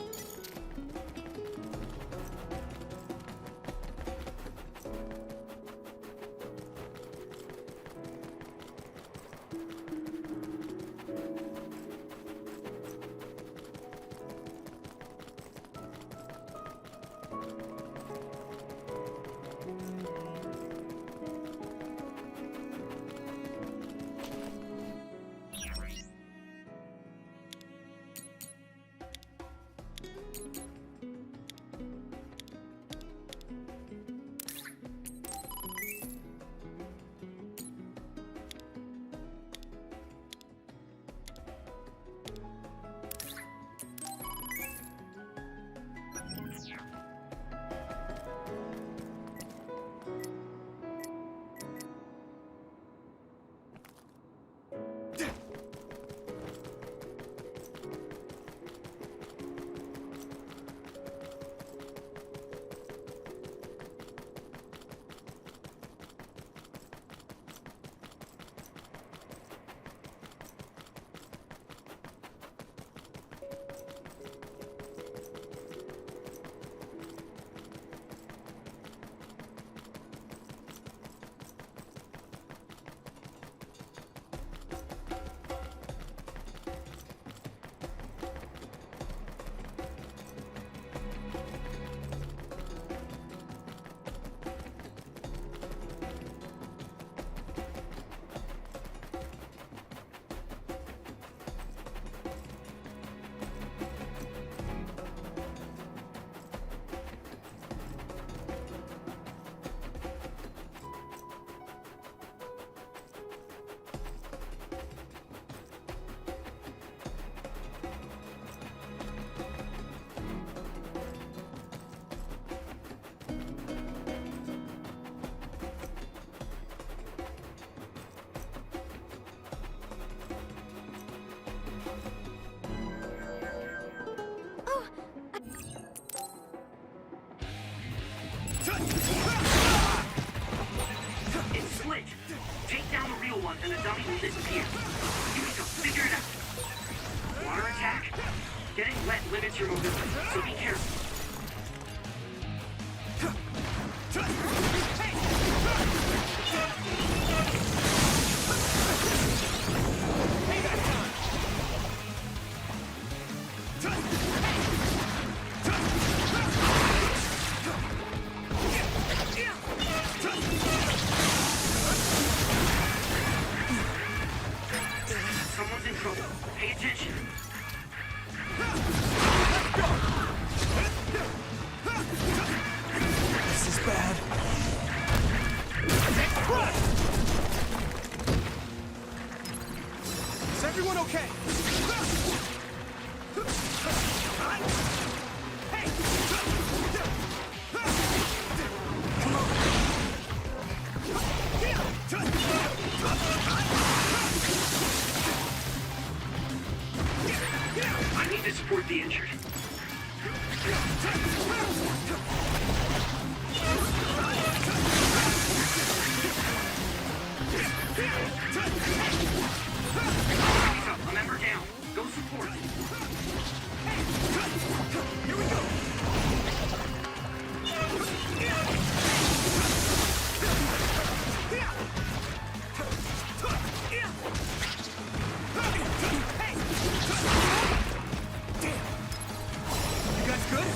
It's split. Take down the real one and the dummy will disappear. Yuito, figure it out. Water attack? Getting wet limits your mobility, so be careful. Someone's in trouble. Pay attention. This is bad. Is everyone okay? the injured. He's up, a member down. Go support. Here we go. You guys good?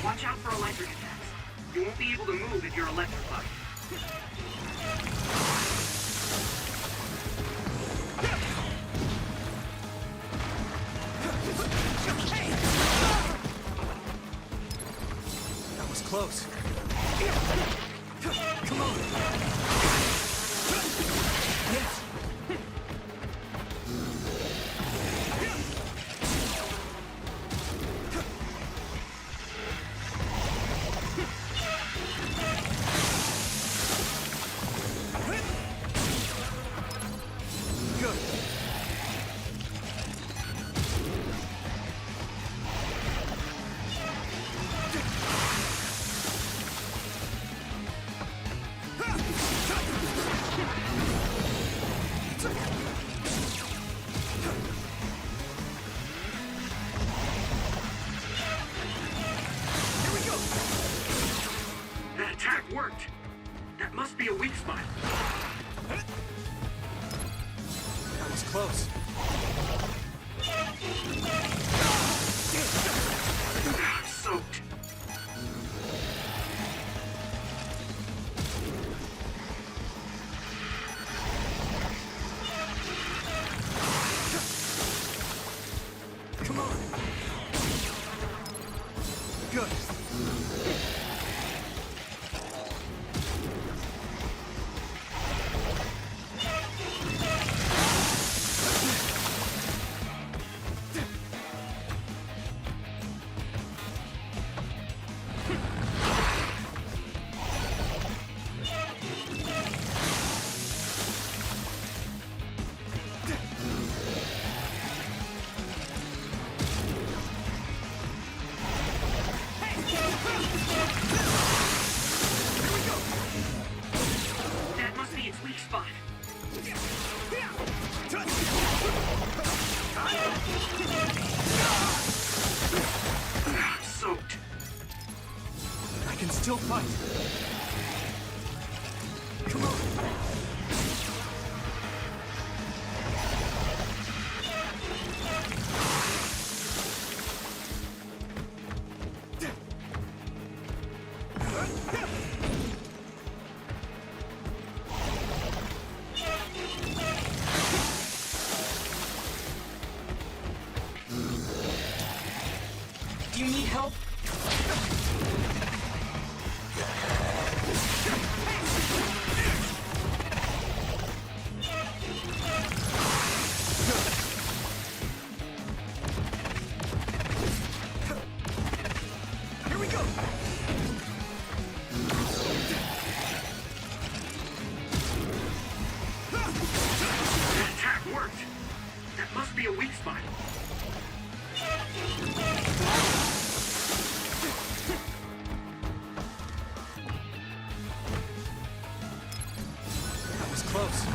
Watch out for electric attacks. You won't be able to move if you're electrified. That was close. Come on. Yes. Good. That attack worked. That must be a weak spot. That was close. I'm soaked. Come on. Good. That must be its weak spot. I'm soaked. I can still fight. Come on. Do you need help? Here we go. That attack worked. That must be a weak spot. That was close.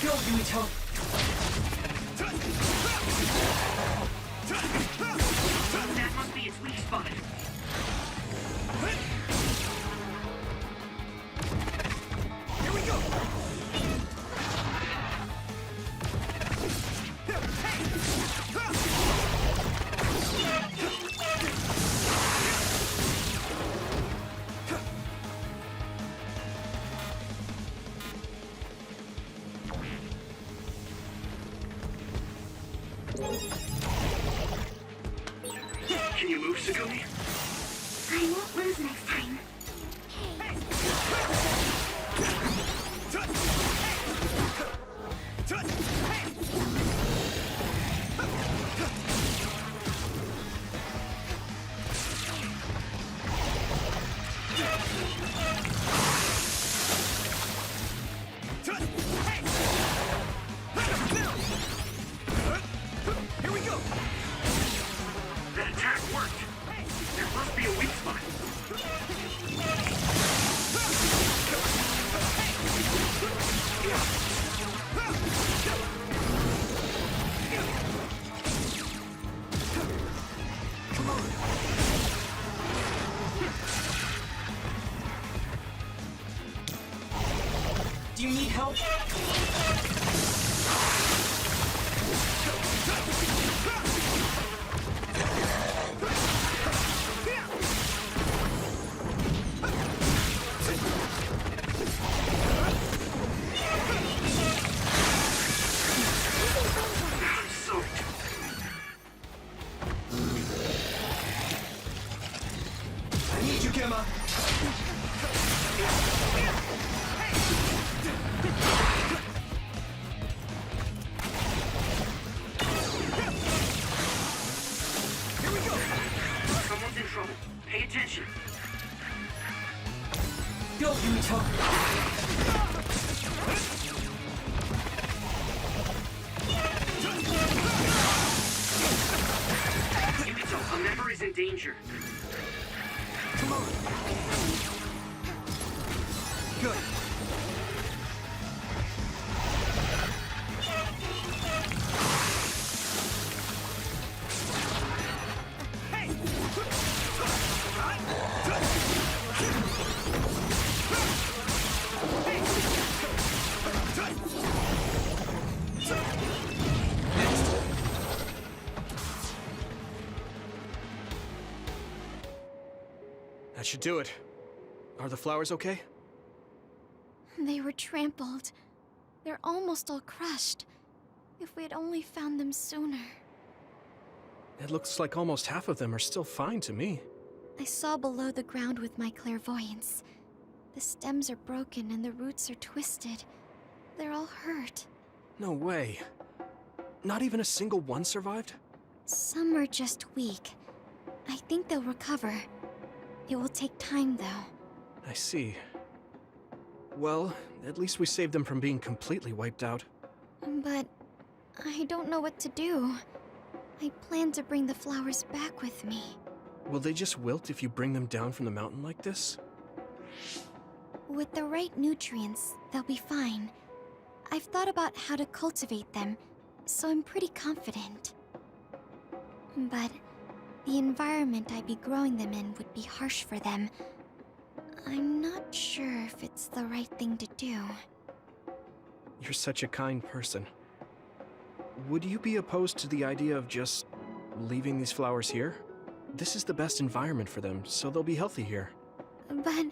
Go, Yuito! That must be its weak spot. Here we go! Can you move, Sagumi? I won't lose next time. Here we go! That attack worked. There must be a weak spot. Do you need help? I'm soaked. I need you, Gemma! Here we go! Someone's in trouble. Pay attention. Go, Yuito! Yuito, a member is in danger. Come on! Good. That should do it. Are the flowers okay? They were trampled. They're almost all crushed. If we had only found them sooner. It looks like almost half of them are still fine to me. I saw below the ground with my clairvoyance. The stems are broken and the roots are twisted. They're all hurt. No way. Not even a single one survived? Some are just weak. I think they'll recover. It will take time, though. I see. Well, at least we saved them from being completely wiped out. But I don't know what to do. I plan to bring the flowers back with me. Will they just wilt if you bring them down from the mountain like this? With the right nutrients, they'll be fine. I've thought about how to cultivate them, so I'm pretty confident. But the environment I'd be growing them in would be harsh for them. I'm not sure if it's the right thing to do. You're such a kind person. Would you be opposed to the idea of just leaving these flowers here? This is the best environment for them, so they'll be healthy here. But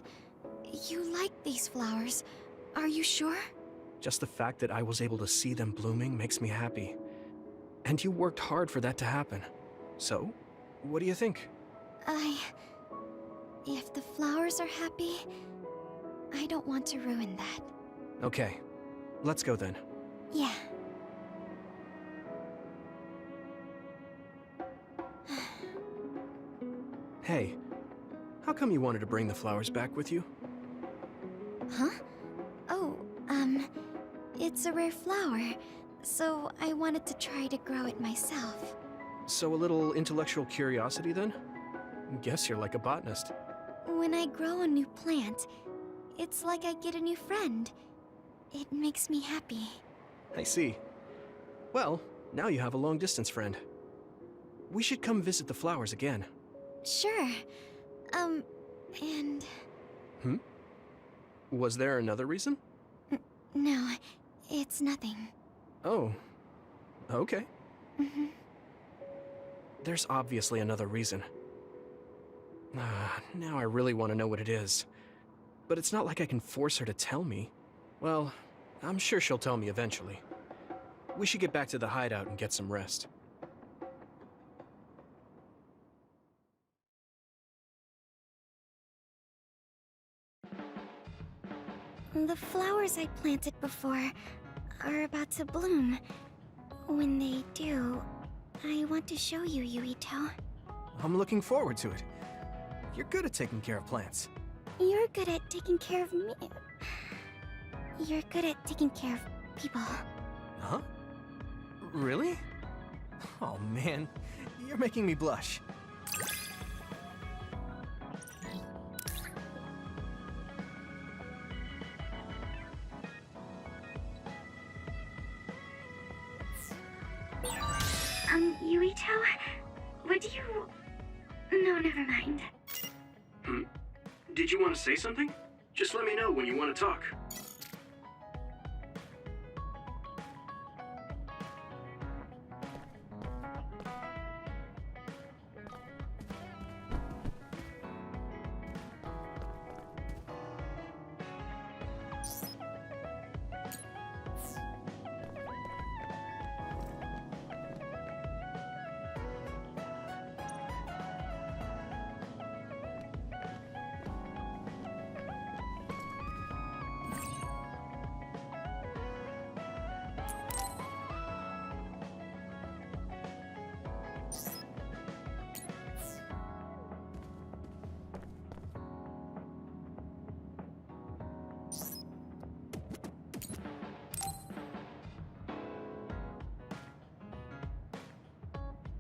you like these flowers, are you sure? Just the fact that I was able to see them blooming makes me happy. And you worked hard for that to happen. So, what do you think? If the flowers are happy, I don't want to ruin that. Okay, let's go then. Yeah. Hey, how come you wanted to bring the flowers back with you? Huh? Oh, it's a rare flower, so I wanted to try to grow it myself. So a little intellectual curiosity then? Guess you're like a botanist. When I grow a new plant, it's like I get a new friend. It makes me happy. I see. Well, now you have a long-distance friend. We should come visit the flowers again. Sure. And... Was there another reason? No, it's nothing. Oh. Okay. There's obviously another reason. Now I really want to know what it is. But it's not like I can force her to tell me. Well, I'm sure she'll tell me eventually. We should get back to the hideout and get some rest. The flowers I planted before are about to bloom. When they do, I want to show you, Yuito. I'm looking forward to it. You're good at taking care of plants. You're good at taking care of me. You're good at taking care of people. Huh? Really? Oh man, you're making me blush. Yuito, would you... No, never mind. Did you want to say something? Just let me know when you want to talk.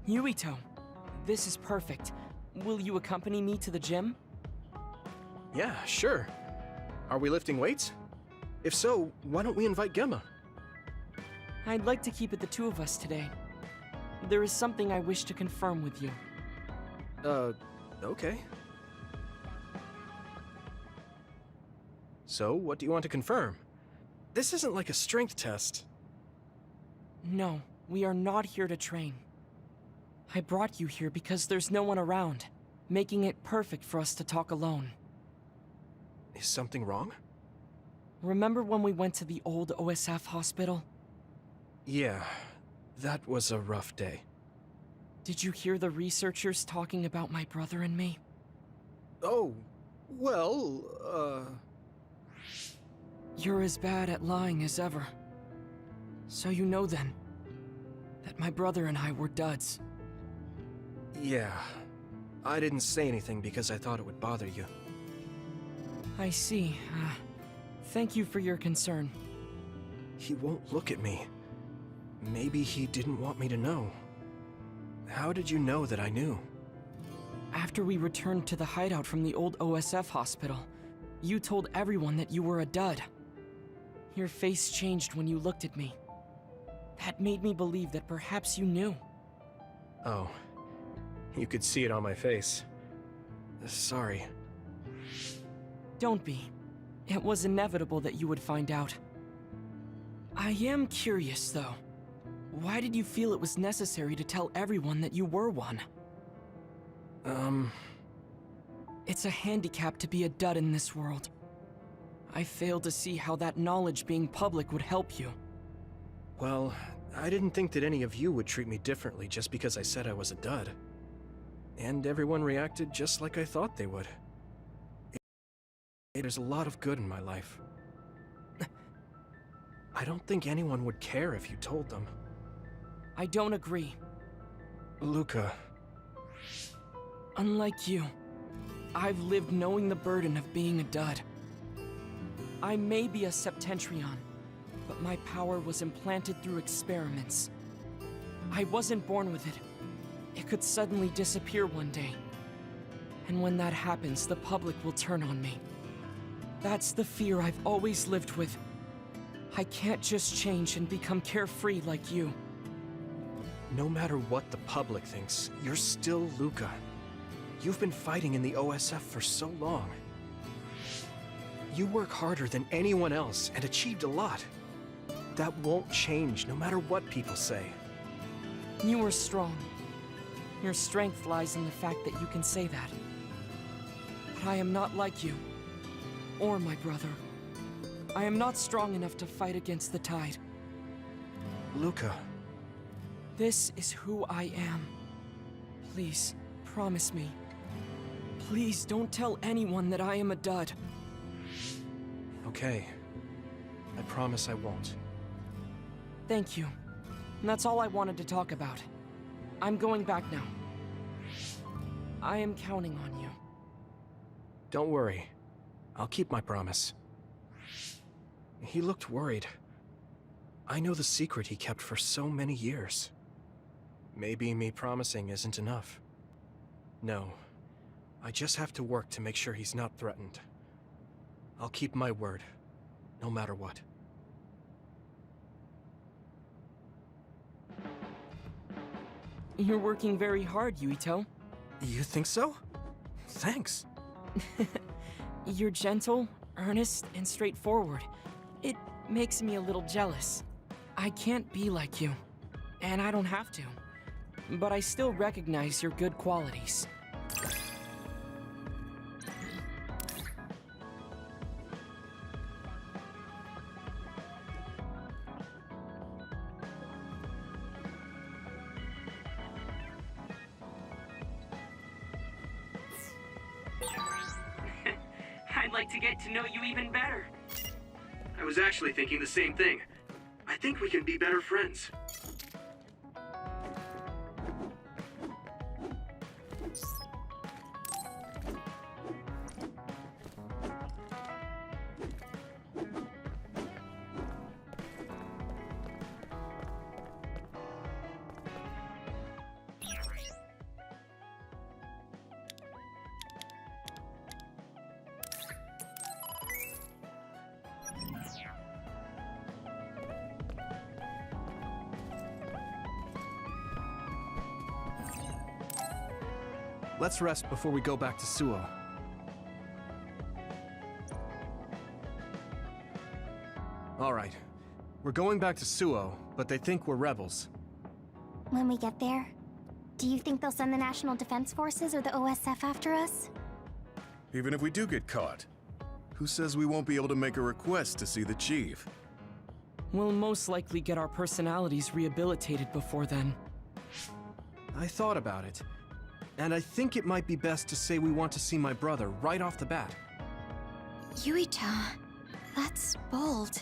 Yuito, this is perfect. Will you accompany me to the gym? Yeah, sure. Are we lifting weights? If so, why don't we invite Gemma? I'd like to keep it the two of us today. There is something I wish to confirm with you. Okay. So, what do you want to confirm? This isn't like a strength test. No, we are not here to train. I brought you here because there's no one around, making it perfect for us to talk alone. Is something wrong? Remember when we went to the old OSF hospital? Yeah, that was a rough day. Did you hear the researchers talking about my brother and me? Oh, well, You're as bad at lying as ever. So you know then, that my brother and I were duds. Yeah. I didn't say anything because I thought it would bother you. I see. Thank you for your concern. He won't look at me. Maybe he didn't want me to know. How did you know that I knew? After we returned to the hideout from the old OSF hospital, you told everyone that you were a dud. Your face changed when you looked at me. That made me believe that perhaps you knew. Oh. You could see it on my face. Sorry. Don't be. It was inevitable that you would find out. I am curious, though. Why did you feel it was necessary to tell everyone that you were one? It's a handicap to be a dud in this world. I fail to see how that knowledge being public would help you. Well, I didn't think that any of you would treat me differently just because I said I was a dud. And everyone reacted just like I thought they would. There's a lot of good in my life. I don't think anyone would care if you told them. I don't agree. Luca. Unlike you, I've lived knowing the burden of being a dud. I may be a Septentrion, but my power was implanted through experiments. I wasn't born with it. It could suddenly disappear one day. And when that happens, the public will turn on me. That's the fear I've always lived with. I can't just change and become carefree like you. No matter what the public thinks, you're still Luca. You've been fighting in the OSF for so long. You work harder than anyone else and achieved a lot. That won't change no matter what people say. You are strong. Your strength lies in the fact that you can say that. But I am not like you, or my brother. I am not strong enough to fight against the tide. Luca. This is who I am. Please, promise me. Please don't tell anyone that I am a dud. Okay. I promise I won't. Thank you. And that's all I wanted to talk about. I'm going back now. I am counting on you. Don't worry. I'll keep my promise. He looked worried. I know the secret he kept for so many years. Maybe me promising isn't enough. No. I just have to work to make sure he's not threatened. I'll keep my word, no matter what. You're working very hard, Yuito. You think so? Thanks. You're gentle, earnest, and straightforward. It makes me a little jealous. I can't be like you, and I don't have to. But I still recognize your good qualities. I'd like to get to know you even better. I was actually thinking the same thing. I think we can be better friends. Let's rest before we go back to Suo. All right. We're going back to Suo, but they think we're rebels. When we get there, do you think they'll send the National Defense Forces or the OSF after us? Even if we do get caught, who says we won't be able to make a request to see the chief? We'll most likely get our personalities rehabilitated before then. I thought about it. And I think it might be best to say we want to see my brother right off the bat. Yuito, that's bold.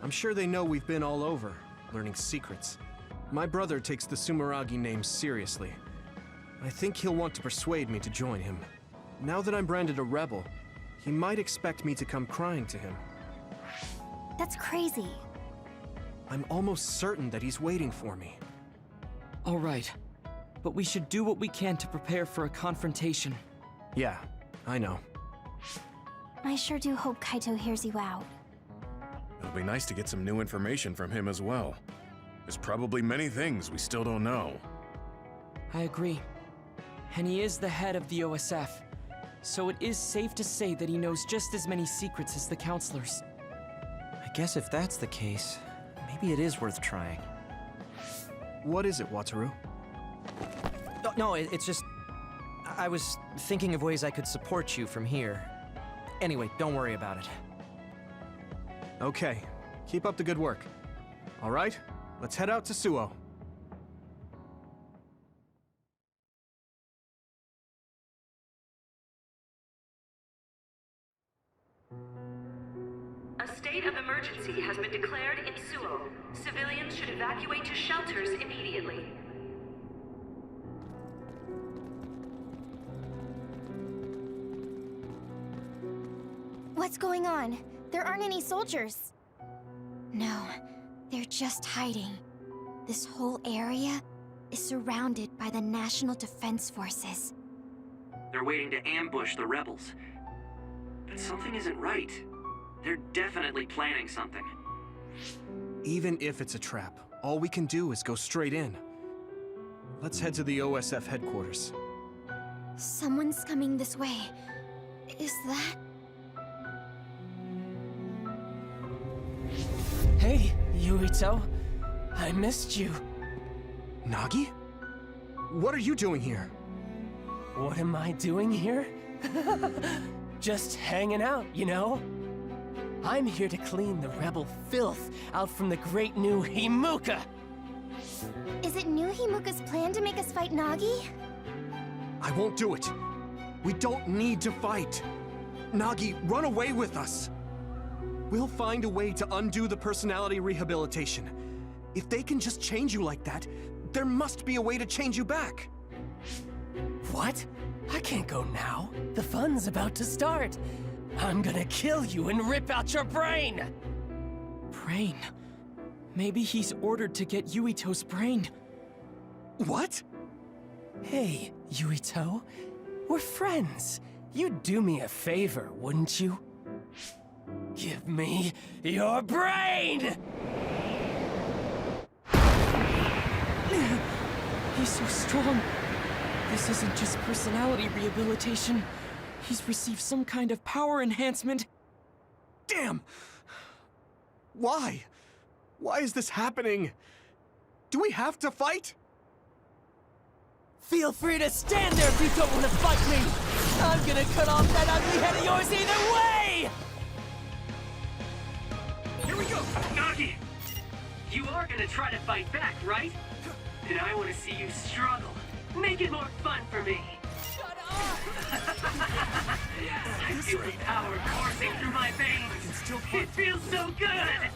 I'm sure they know we've been all over, learning secrets. My brother takes the Sumeragi name seriously. I think he'll want to persuade me to join him. Now that I'm branded a rebel, he might expect me to come crying to him. That's crazy. I'm almost certain that he's waiting for me. All right. But we should do what we can to prepare for a confrontation. Yeah, I know. I sure do hope Kaito hears you out. It'll be nice to get some new information from him as well. There's probably many things we still don't know. I agree. And he is the head of the OSF, so it is safe to say that he knows just as many secrets as the counselors. I guess if that's the case, maybe it is worth trying. What is it, Wataru? No, it's just... I was thinking of ways I could support you from here. Anyway, don't worry about it. Okay. Keep up the good work. All right, let's head out to Suo. A state of emergency has been declared in Suo. Civilians should evacuate to shelters immediately. What's going on? There aren't any soldiers. No, they're just hiding. This whole area is surrounded by the National Defense Forces. They're waiting to ambush the rebels. But something isn't right. They're definitely planning something. Even if it's a trap, all we can do is go straight in. Let's head to the OSF headquarters. Someone's coming this way. Is that... Hey, Yuito. I missed you. Nagi? What are you doing here? What am I doing here? Just hanging out, you know? I'm here to clean the rebel filth out from the great new Himuka! Is it new Himuka's plan to make us fight Nagi? I won't do it. We don't need to fight. Nagi, run away with us. We'll find a way to undo the personality rehabilitation. If they can just change you like that, there must be a way to change you back. What? I can't go now. The fun's about to start. I'm gonna kill you and rip out your brain! Brain? Maybe he's ordered to get Yuito's brain. What? Hey, Yuito. We're friends. You'd do me a favor, wouldn't you? Give me your brain! He's so strong. This isn't just personality rehabilitation. He's received some kind of power enhancement. Damn! Why? Why is this happening? Do we have to fight? Feel free to stand there if you don't want to fight me! I'm gonna cut off that ugly head of yours either way! Here we go! Nagi! You are gonna try to fight back, right? And I want to see you struggle. Make it more fun for me. Shut up! I feel the power coursing through my veins. It feels so good!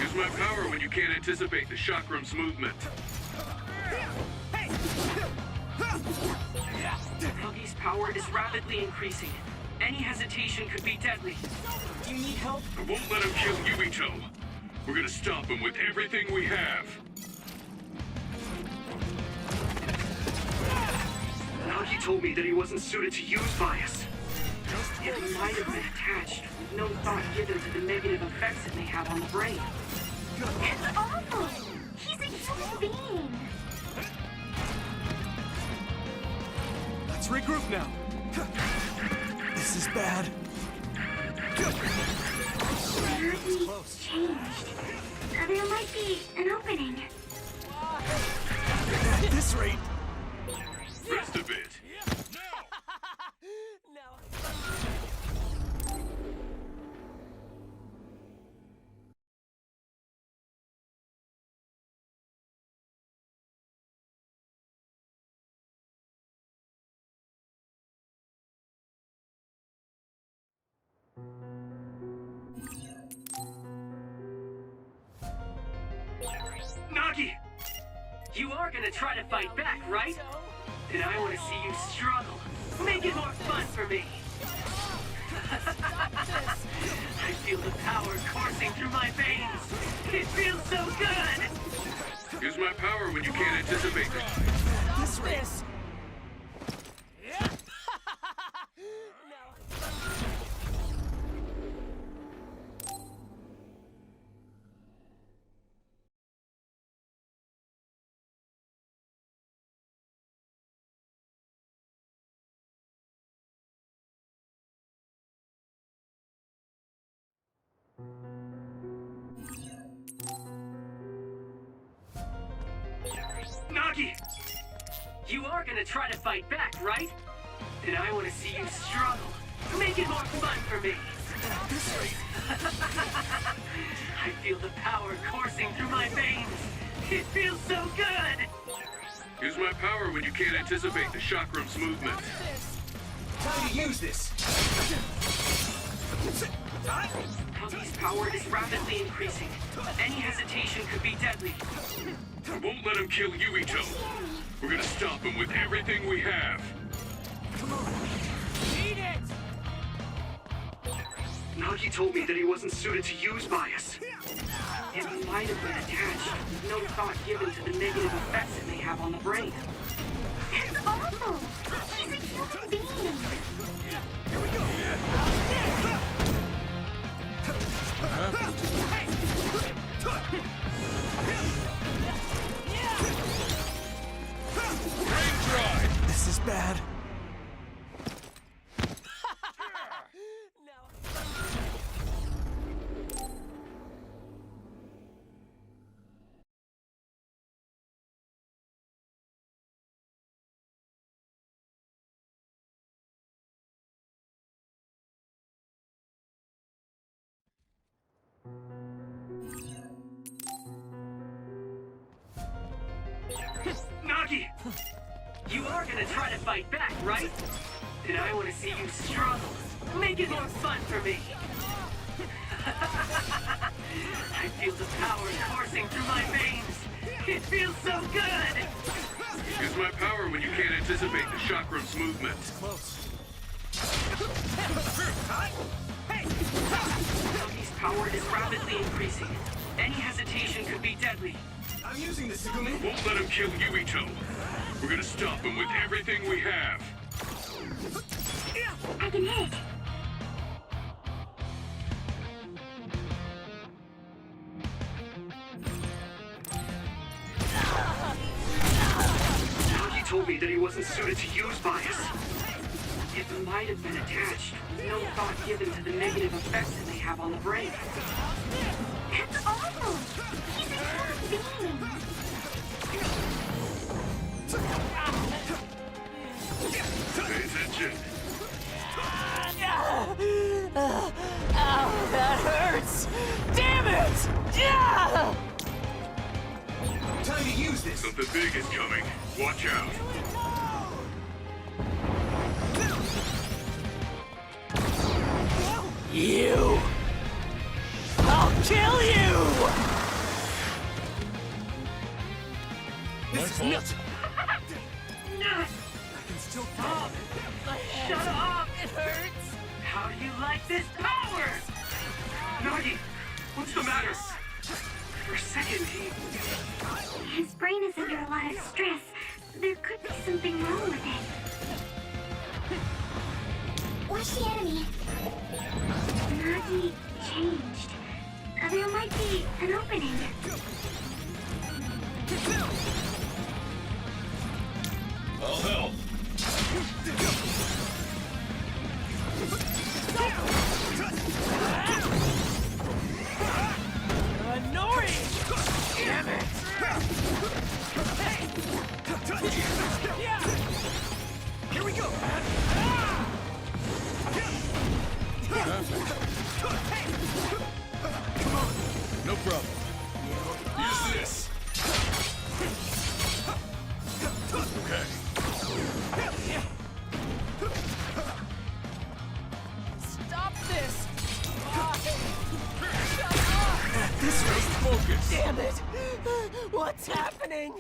Use my power when you can't anticipate the chakrams movement. Nagi's power is rapidly increasing. Any hesitation could be deadly. Do you need help? I won't let him kill Yuito. We're gonna stop him with everything we have. Nagi told me that he wasn't suited to use bias. It might have been attached, with no thought given to the negative effects it may have on the brain. It's awful! He's a human being! Let's regroup now. This is bad. Maybe changed. There might be an opening. At this rate... Rest a bit. Nagi! You are gonna try to fight back, right? And I want to see you struggle. Make it more fun for me. I feel the power coursing through my veins. It feels so good! Use my power when you can't anticipate the... This race! Nagi! You are gonna try to fight back, right? And I want to see you struggle. Make it more fun for me. I feel the power coursing through my veins. It feels so good! Use my power when you can't anticipate the chakrams movement. Time to use this. Nagi's power is rapidly increasing. Any hesitation could be deadly. I won't let him kill Yuito. We're gonna stop him with everything we have. Come on. Eat it! Nagi told me that he wasn't suited to use bias. It might have been attached, with no thought given to the negative effects it may have on the brain. It's awful! He's a human being! Here we go. This is bad. Nagi! You are gonna try to fight back, right? And I want to see you struggle. Make it more fun for me. I feel the power coursing through my veins. It feels so good! Use my power when you can't anticipate the chakrams movement. Close. Nagi's power is rapidly increasing. Any hesitation could be deadly. I'm using this, Segumi. Won't let him kill Yuito. We're gonna stop him with everything we have. I can hit. Nagi told me that he wasn't suited to use bias. It might have been attached, with no thought given to the negative effects it may have on the brain. That's awful. He's a human being. Pay attention. Ow, that hurts! Damn it! Yeah! Time to use this. Something big is coming. Watch out. You! I'll kill you! This is nuts. Stop! Shut up! It hurts! How do you like this power? Nagi, what's the matter? For a second, His brain is under a lot of stress. There could be something wrong with it. Watch the enemy. Nagi changed. There might be an opening. I'll help. Annoying! Damn it! Here we go. Come on. No problem. Use this. Okay. Stop this! This way. Focus. Damn it! What's happening?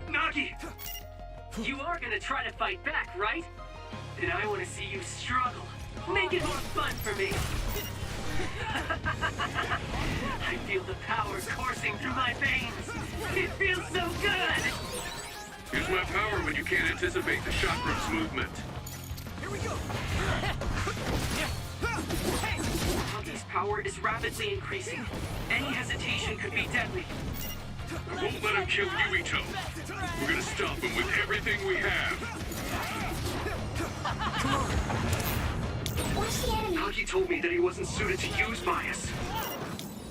Nagi! You are gonna try to fight back, right? And I want to see you struggle. Make it more fun for me. I feel the power coursing through my veins. It feels so good! Use my power when you can't anticipate the chakrams movement. Here we go. Nagi's power is rapidly increasing. Any hesitation could be deadly. Won't let him kill Yuito. We're gonna stop him with everything we have. Watch the enemy. Nagi told me that he wasn't suited to use bias.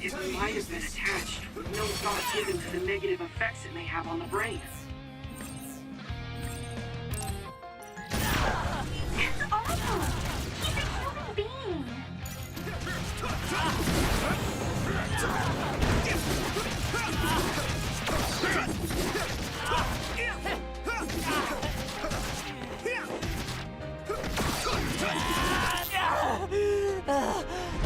It might have been attached, with no thought given to the negative effects it may have on the brain. That's awful. He's a human being.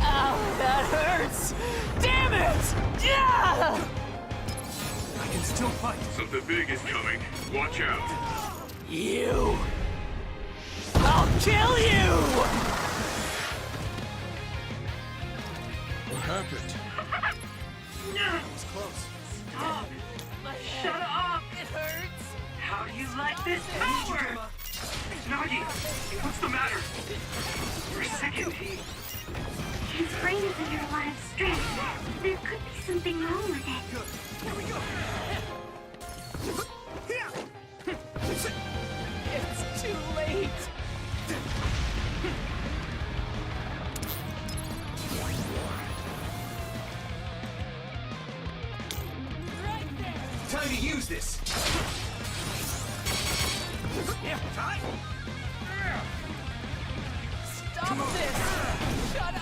Ow, that hurts! Damn it! Yeah! I can Something big is coming. Watch out. You! I'll kill you! What happened? That was close. Stop! Shut up! It hurts! How do you like this power? Nagi, what's the matter? For a second, His brain is under a lot of stress. There could be something wrong with it. Here we go! It's too late! Time to use this! Yeah, time! Stop this! Shut up!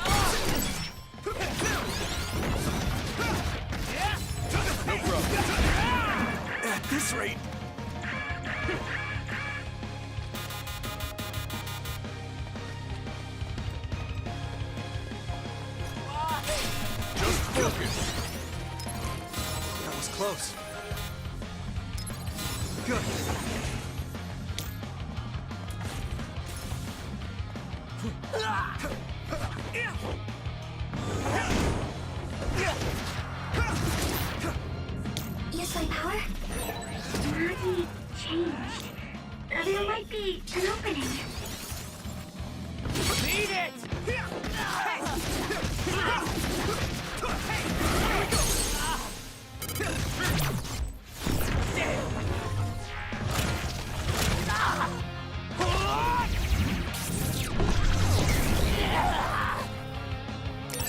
No problem. At this rate... Just focus. That was close. Good. Use my power? Nagi changed. There might be an opening. Beat it!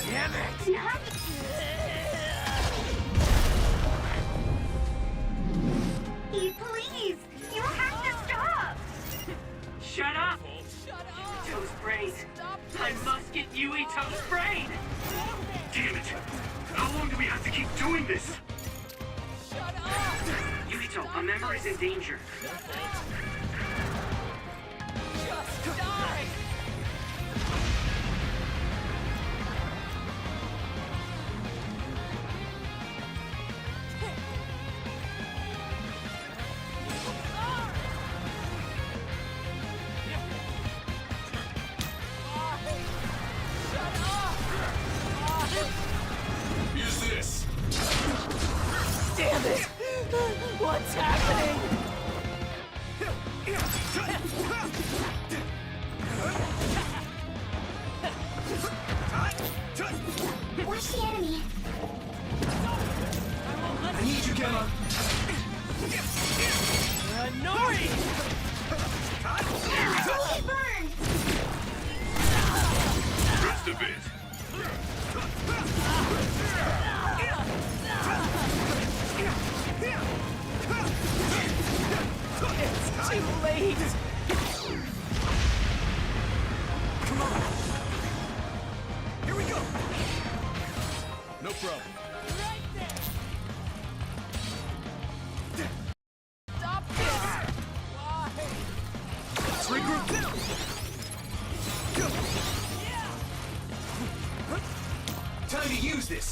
Damn it! Please! You have to stop! shut up! Yuito's brain. I must get Yuito's brain! Damn it! How long do we have to keep doing this? Yuito, a member is in danger. Just die! Use this. Damn it! What's happening? Watch the enemy. I need you, Gemma. Nori! Holy burn! Rest a bit. It's too late! Come on! Here we go! No problem. Right there! Stop this! Why? Let's regroup. Go! Time to use this!